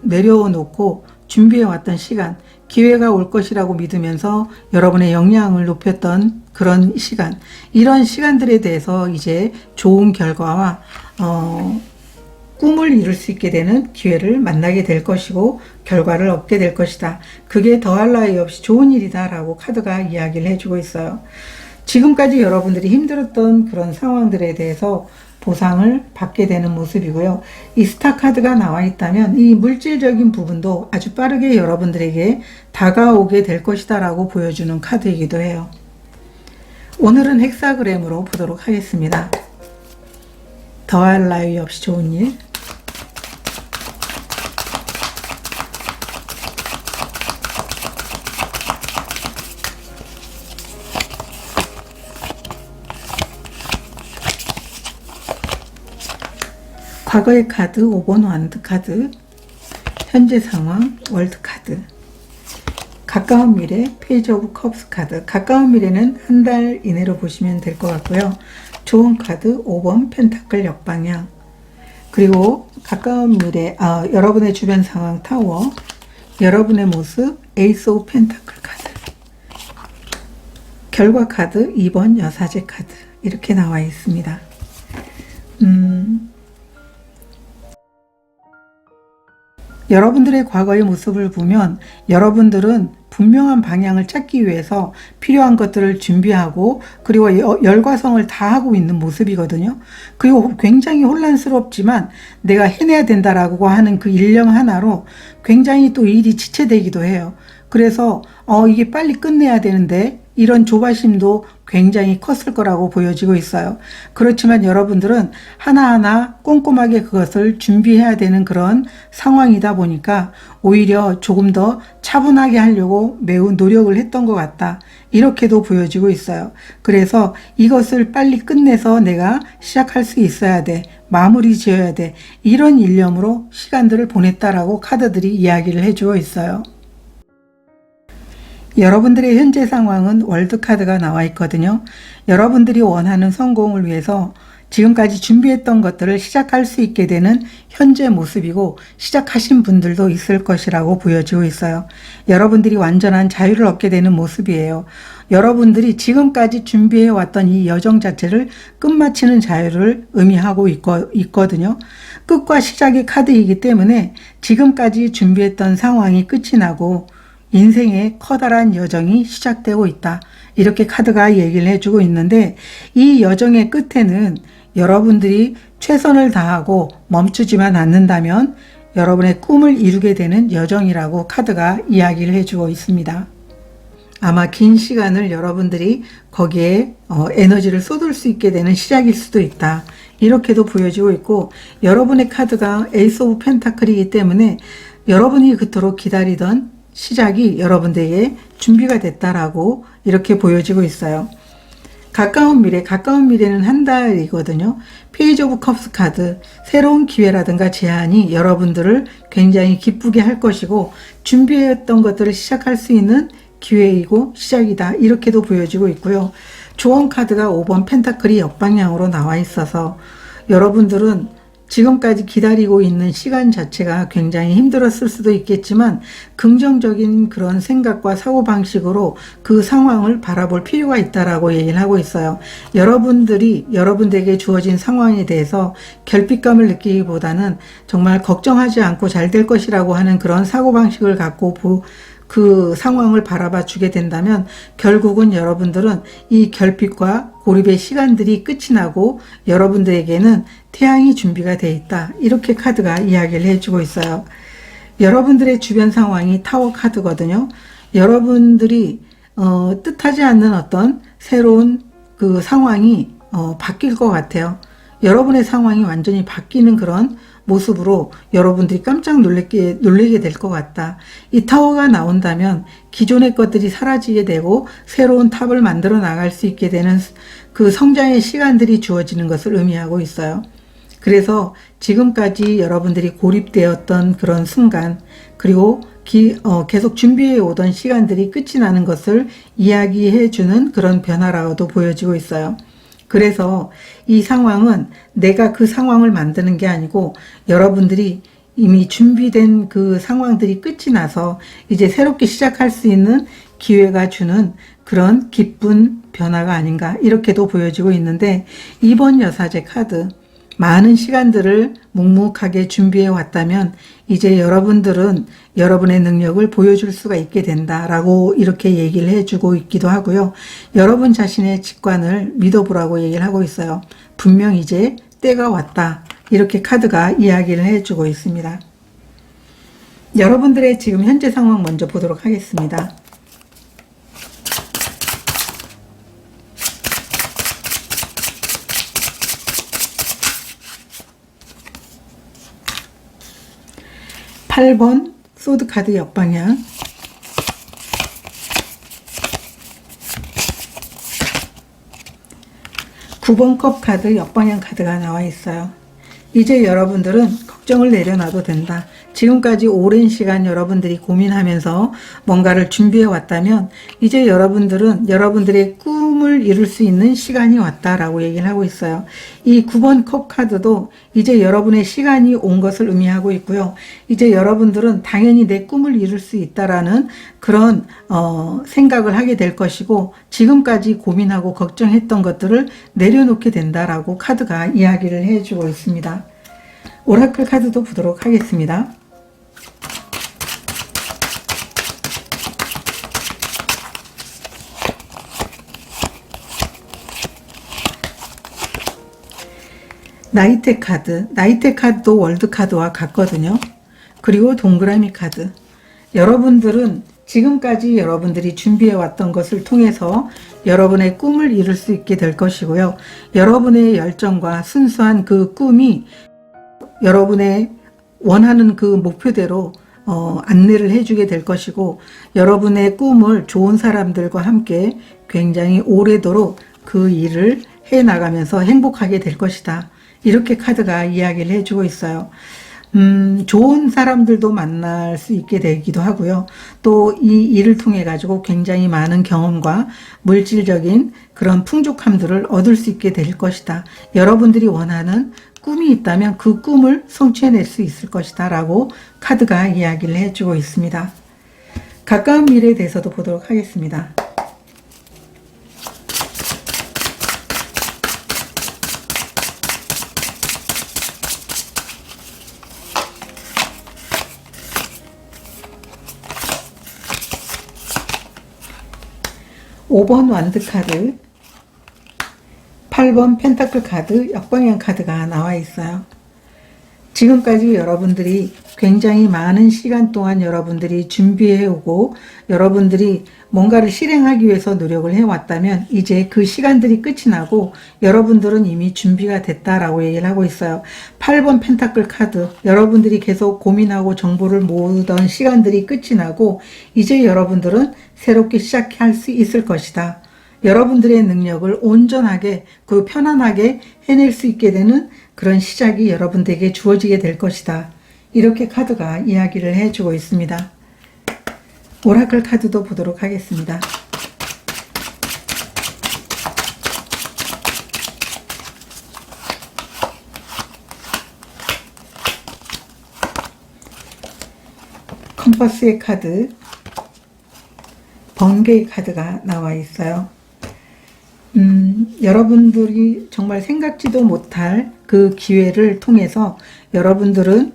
내려놓고 준비해 왔던 시간, 기회가 올 것이라고 믿으면서 여러분의 역량을 높였던 그런 시간, 이런 시간들에 대해서 이제 좋은 결과와 꿈을 이룰 수 있게 되는 기회를 만나게 될 것이고 결과를 얻게 될 것이다. 그게 더할 나위 없이 좋은 일이다 라고 카드가 이야기를 해주고 있어요. 지금까지 여러분들이 힘들었던 그런 상황들에 대해서 보상을 받게 되는 모습이고요. 이 스타 카드가 나와 있다면 이 물질적인 부분도 아주 빠르게 여러분들에게 다가오게 될 것이다 라고 보여주는 카드이기도 해요. 오늘은 헥사그램으로 보도록 하겠습니다. 더할 나위 없이 좋은 일. 과거의 카드 5번 완드 카드, 현재 상황 월드 카드, 가까운 미래 페이지 오브 컵스 카드. 가까운 미래는 한 달 이내로 보시면 될 것 같고요. 좋은 카드 5번 펜타클 역방향, 그리고 가까운 미래 여러분의 주변 상황 타워, 여러분의 모습 에이스 오브 펜타클 카드, 결과 카드 2번 여사제 카드, 이렇게 나와 있습니다. 여러분들의 과거의 모습을 보면 여러분들은 분명한 방향을 찾기 위해서 필요한 것들을 준비하고 그리고 열과성을 다하고 있는 모습이거든요. 그리고 굉장히 혼란스럽지만 내가 해내야 된다라고 하는 그 일념 하나로 굉장히 또 일이 지체되기도 해요. 그래서 이게 빨리 끝내야 되는데 이런 조바심도 굉장히 컸을 거라고 보여지고 있어요. 그렇지만 여러분들은 하나하나 꼼꼼하게 그것을 준비해야 되는 그런 상황이다 보니까 오히려 조금 더 차분하게 하려고 매우 노력을 했던 것 같다. 이렇게도 보여지고 있어요. 그래서 이것을 빨리 끝내서 내가 시작할 수 있어야 돼. 마무리 지어야 돼. 이런 일념으로 시간들을 보냈다라고 카드들이 이야기를 해주고 있어요. 여러분들의 현재 상황은 월드카드가 나와 있거든요. 여러분들이 원하는 성공을 위해서 지금까지 준비했던 것들을 시작할 수 있게 되는 현재 모습이고 시작하신 분들도 있을 것이라고 보여지고 있어요. 여러분들이 완전한 자유를 얻게 되는 모습이에요. 여러분들이 지금까지 준비해 왔던 이 여정 자체를 끝마치는 자유를 의미하고 있거든요. 끝과 시작의 카드이기 때문에 지금까지 준비했던 상황이 끝이 나고 인생의 커다란 여정이 시작되고 있다. 이렇게 카드가 얘기를 해주고 있는데, 이 여정의 끝에는 여러분들이 최선을 다하고 멈추지만 않는다면 여러분의 꿈을 이루게 되는 여정이라고 카드가 이야기를 해주고 있습니다. 아마 긴 시간을 여러분들이 거기에 에너지를 쏟을 수 있게 되는 시작일 수도 있다. 이렇게도 보여지고 있고, 여러분의 카드가 에이스 오브 펜타클이기 때문에 여러분이 그토록 기다리던 시작이 여러분들에게 준비가 됐다라고 이렇게 보여지고 있어요. 가까운 미래는 한 달이거든요. 페이지 오브 컵스 카드, 새로운 기회라든가 제안이 여러분들을 굉장히 기쁘게 할 것이고, 준비했던 것들을 시작할 수 있는 기회이고 시작이다. 이렇게도 보여지고 있고요. 조언 카드가 5번 펜타클이 역방향으로 나와 있어서 여러분들은 지금까지 기다리고 있는 시간 자체가 굉장히 힘들었을 수도 있겠지만, 긍정적인 그런 생각과 사고방식으로 그 상황을 바라볼 필요가 있다라고 얘기를 하고 있어요. 여러분들에게 주어진 상황에 대해서 결핍감을 느끼기보다는 정말 걱정하지 않고 잘 될 것이라고 하는 그런 사고방식을 갖고 그 상황을 바라봐 주게 된다면, 결국은 여러분들은 이 결핍과 고립의 시간들이 끝이 나고 여러분들에게는 태양이 준비가 되어 있다. 이렇게 카드가 이야기를 해주고 있어요. 여러분들의 주변 상황이 타워 카드거든요. 여러분들이 뜻하지 않는 어떤 새로운 그 상황이 바뀔 것 같아요. 여러분의 상황이 완전히 바뀌는 그런 모습으로 여러분들이 깜짝 놀라게 될 것 같다. 이 타워가 나온다면 기존의 것들이 사라지게 되고 새로운 탑을 만들어 나갈 수 있게 되는 그 성장의 시간들이 주어지는 것을 의미하고 있어요. 그래서 지금까지 여러분들이 고립되었던 그런 순간, 그리고 계속 준비해 오던 시간들이 끝이 나는 것을 이야기해 주는 그런 변화라고도 보여지고 있어요. 그래서 이 상황은 내가 그 상황을 만드는 게 아니고 여러분들이 이미 준비된 그 상황들이 끝이 나서 이제 새롭게 시작할 수 있는 기회가 주는 그런 기쁜 변화가 아닌가, 이렇게도 보여지고 있는데, 이번 여사제 카드, 많은 시간들을 묵묵하게 준비해 왔다면 이제 여러분들은 여러분의 능력을 보여줄 수가 있게 된다라고 이렇게 얘기를 해주고 있기도 하고요. 여러분 자신의 직관을 믿어보라고 얘기를 하고 있어요. 분명 이제 때가 왔다. 이렇게 카드가 이야기를 해주고 있습니다. 여러분들의 지금 현재 상황 먼저 보도록 하겠습니다. (8번) 소드 카드 역방향, (9번) 컵 카드 역방향 카드가 나와 있어요. 이제 여러분들은 걱정을 내려놔도 된다. 지금까지 오랜 시간 여러분들이 고민하면서 뭔가를 준비해 왔다면 이제 여러분들은 여러분들의 꿈을 이룰 수 있는 시간이 왔다라고 얘기를 하고 있어요. 이 9번 컵 카드도 이제 여러분의 시간이 온 것을 의미하고 있고요. 이제 여러분들은 당연히 내 꿈을 이룰 수 있다라는 그런 생각을 하게 될 것이고, 지금까지 고민하고 걱정했던 것들을 내려놓게 된다라고 카드가 이야기를 해주고 있습니다. 오라클 카드도 보도록 하겠습니다. 나이테 카드, 나이테 카드도 월드 카드와 같거든요. 그리고 동그라미 카드. 여러분들은 지금까지 여러분들이 준비해 왔던 것을 통해서 여러분의 꿈을 이룰 수 있게 될 것이고요. 여러분의 열정과 순수한 그 꿈이 여러분의 원하는 그 목표대로 안내를 해주게 될 것이고, 여러분의 꿈을 좋은 사람들과 함께 굉장히 오래도록 그 일을 해나가면서 행복하게 될 것이다. 이렇게 카드가 이야기를 해주고 있어요. 좋은 사람들도 만날 수 있게 되기도 하고요. 또 이 일을 통해 가지고 굉장히 많은 경험과 물질적인 그런 풍족함들을 얻을 수 있게 될 것이다. 여러분들이 원하는 꿈이 있다면 그 꿈을 성취해낼 수 있을 것이다 라고 카드가 이야기를 해주고 있습니다. 가까운 미래에 대해서도 보도록 하겠습니다. 5번 완드 카드, 8번 펜타클 카드, 역방향 카드가 나와 있어요. 지금까지 여러분들이 굉장히 많은 시간 동안 여러분들이 준비해오고 여러분들이 뭔가를 실행하기 위해서 노력을 해왔다면 이제 그 시간들이 끝이 나고 여러분들은 이미 준비가 됐다라고 얘기를 하고 있어요. 8번 펜타클 카드, 여러분들이 계속 고민하고 정보를 모으던 시간들이 끝이 나고 이제 여러분들은 새롭게 시작할 수 있을 것이다. 여러분들의 능력을 온전하게 편안하게 해낼 수 있게 되는 그런 시작이 여러분들에게 주어지게 될 것이다. 이렇게 카드가 이야기를 해주고 있습니다. 오라클 카드도 보도록 하겠습니다. 컴퍼스의 카드, 번개의 카드가 나와 있어요. 여러분들이 정말 생각지도 못할 그 기회를 통해서 여러분들은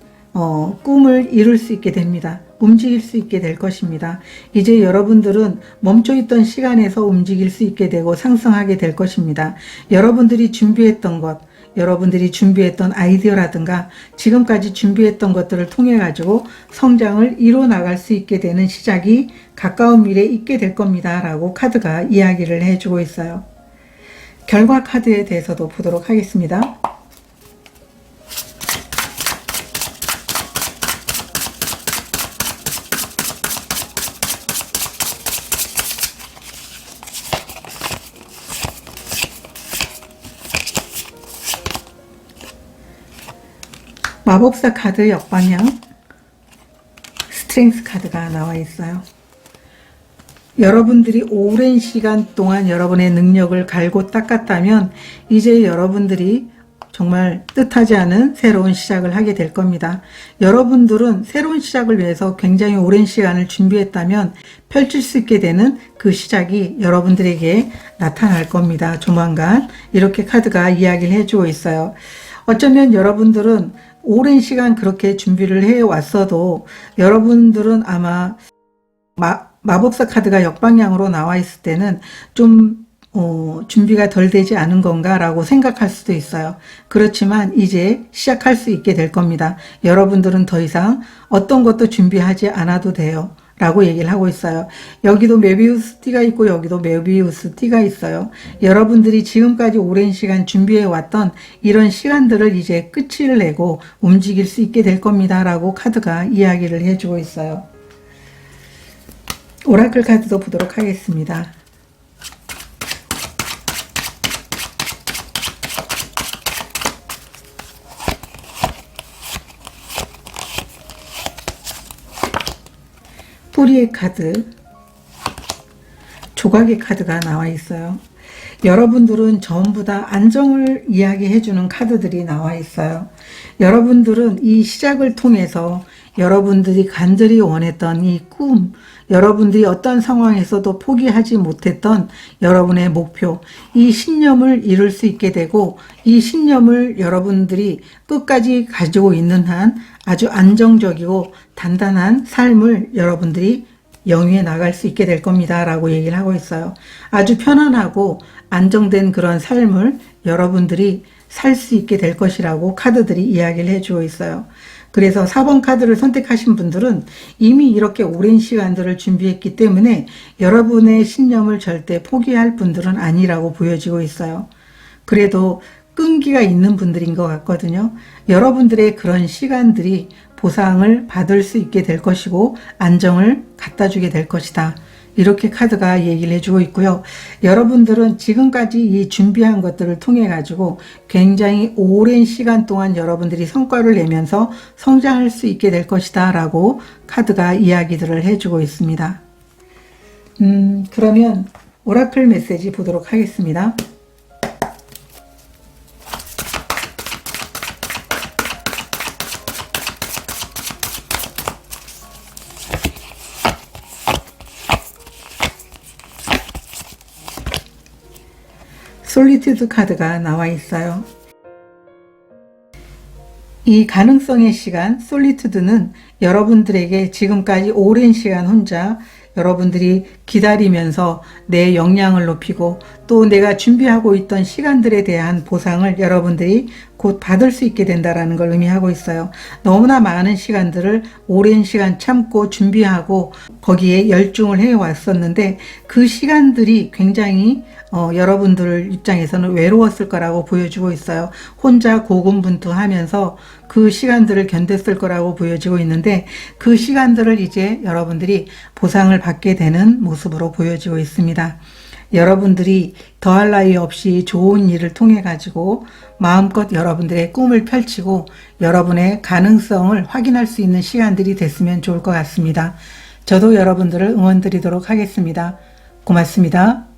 꿈을 이룰 수 있게 됩니다. 움직일 수 있게 될 것입니다. 이제 여러분들은 멈춰있던 시간에서 움직일 수 있게 되고 상승하게 될 것입니다. 여러분들이 준비했던 것, 여러분들이 준비했던 아이디어라든가 지금까지 준비했던 것들을 통해 가지고 성장을 이뤄 나갈 수 있게 되는 시작이 가까운 미래에 있게 될 겁니다. 라고 카드가 이야기를 해주고 있어요. 결과 카드에 대해서도 보도록 하겠습니다. 마법사 카드 역방향, 스트렝스 카드가 나와 있어요. 여러분들이 오랜 시간 동안 여러분의 능력을 갈고 닦았다면 이제 여러분들이 정말 뜻하지 않은 새로운 시작을 하게 될 겁니다. 여러분들은 새로운 시작을 위해서 굉장히 오랜 시간을 준비했다면 펼칠 수 있게 되는 그 시작이 여러분들에게 나타날 겁니다. 조만간 이렇게 카드가 이야기를 해주고 있어요. 어쩌면 여러분들은 오랜 시간 그렇게 준비를 해왔어도 여러분들은 아마 마법사 카드가 역방향으로 나와 있을 때는 좀 준비가 덜 되지 않은 건가 라고 생각할 수도 있어요. 그렇지만 이제 시작할 수 있게 될 겁니다. 여러분들은 더 이상 어떤 것도 준비하지 않아도 돼요 라고 얘기를 하고 있어요. 여기도 메비우스 띠가 있고 여기도 메비우스 띠가 있어요. 여러분들이 지금까지 오랜 시간 준비해 왔던 이런 시간들을 이제 끝을 내고 움직일 수 있게 될 겁니다 라고 카드가 이야기를 해주고 있어요. 오라클 카드도 보도록 하겠습니다. 뿌리의 카드, 조각의 카드가 나와 있어요. 여러분들은 전부 다 안정을 이야기해주는 카드들이 나와 있어요. 여러분들은 이 시작을 통해서 여러분들이 간절히 원했던 이 꿈, 여러분들이 어떤 상황에서도 포기하지 못했던 여러분의 목표, 이 신념을 이룰 수 있게 되고 이 신념을 여러분들이 끝까지 가지고 있는 한 아주 안정적이고 단단한 삶을 여러분들이 영위해 나갈 수 있게 될 겁니다 라고 얘기를 하고 있어요. 아주 편안하고 안정된 그런 삶을 여러분들이 살 수 있게 될 것이라고 카드들이 이야기를 해주고 있어요. 그래서 4번 카드를 선택하신 분들은 이미 이렇게 오랜 시간들을 준비했기 때문에 여러분의 신념을 절대 포기할 분들은 아니라고 보여지고 있어요. 그래도 끈기가 있는 분들인 것 같거든요. 여러분들의 그런 시간들이 보상을 받을 수 있게 될 것이고 안정을 갖다 주게 될 것이다. 이렇게 카드가 얘기를 해주고 있고요. 여러분들은 지금까지 이 준비한 것들을 통해 가지고 굉장히 오랜 시간 동안 여러분들이 성과를 내면서 성장할 수 있게 될 것이다 라고 카드가 이야기들을 해주고 있습니다. 그러면 오라클 메시지 보도록 하겠습니다. 솔리튜드 카드가 나와 있어요. 이 가능성의 시간, 솔리튜드는 여러분들에게 지금까지 오랜 시간 혼자 여러분들이 기다리면서 내 역량을 높이고 또 내가 준비하고 있던 시간들에 대한 보상을 여러분들이 곧 받을 수 있게 된다라는 걸 의미하고 있어요. 너무나 많은 시간들을 오랜 시간 참고 준비하고 거기에 열중을 해왔었는데 그 시간들이 굉장히 여러분들 입장에서는 외로웠을 거라고 보여지고 있어요. 혼자 고군분투하면서 그 시간들을 견뎠을 거라고 보여지고 있는데 그 시간들을 이제 여러분들이 보상을 받게 되는 모습으로 보여지고 있습니다. 여러분들이 더할 나위 없이 좋은 일을 통해 가지고 마음껏 여러분들의 꿈을 펼치고 여러분의 가능성을 확인할 수 있는 시간들이 됐으면 좋을 것 같습니다. 저도 여러분들을 응원드리도록 하겠습니다. 고맙습니다.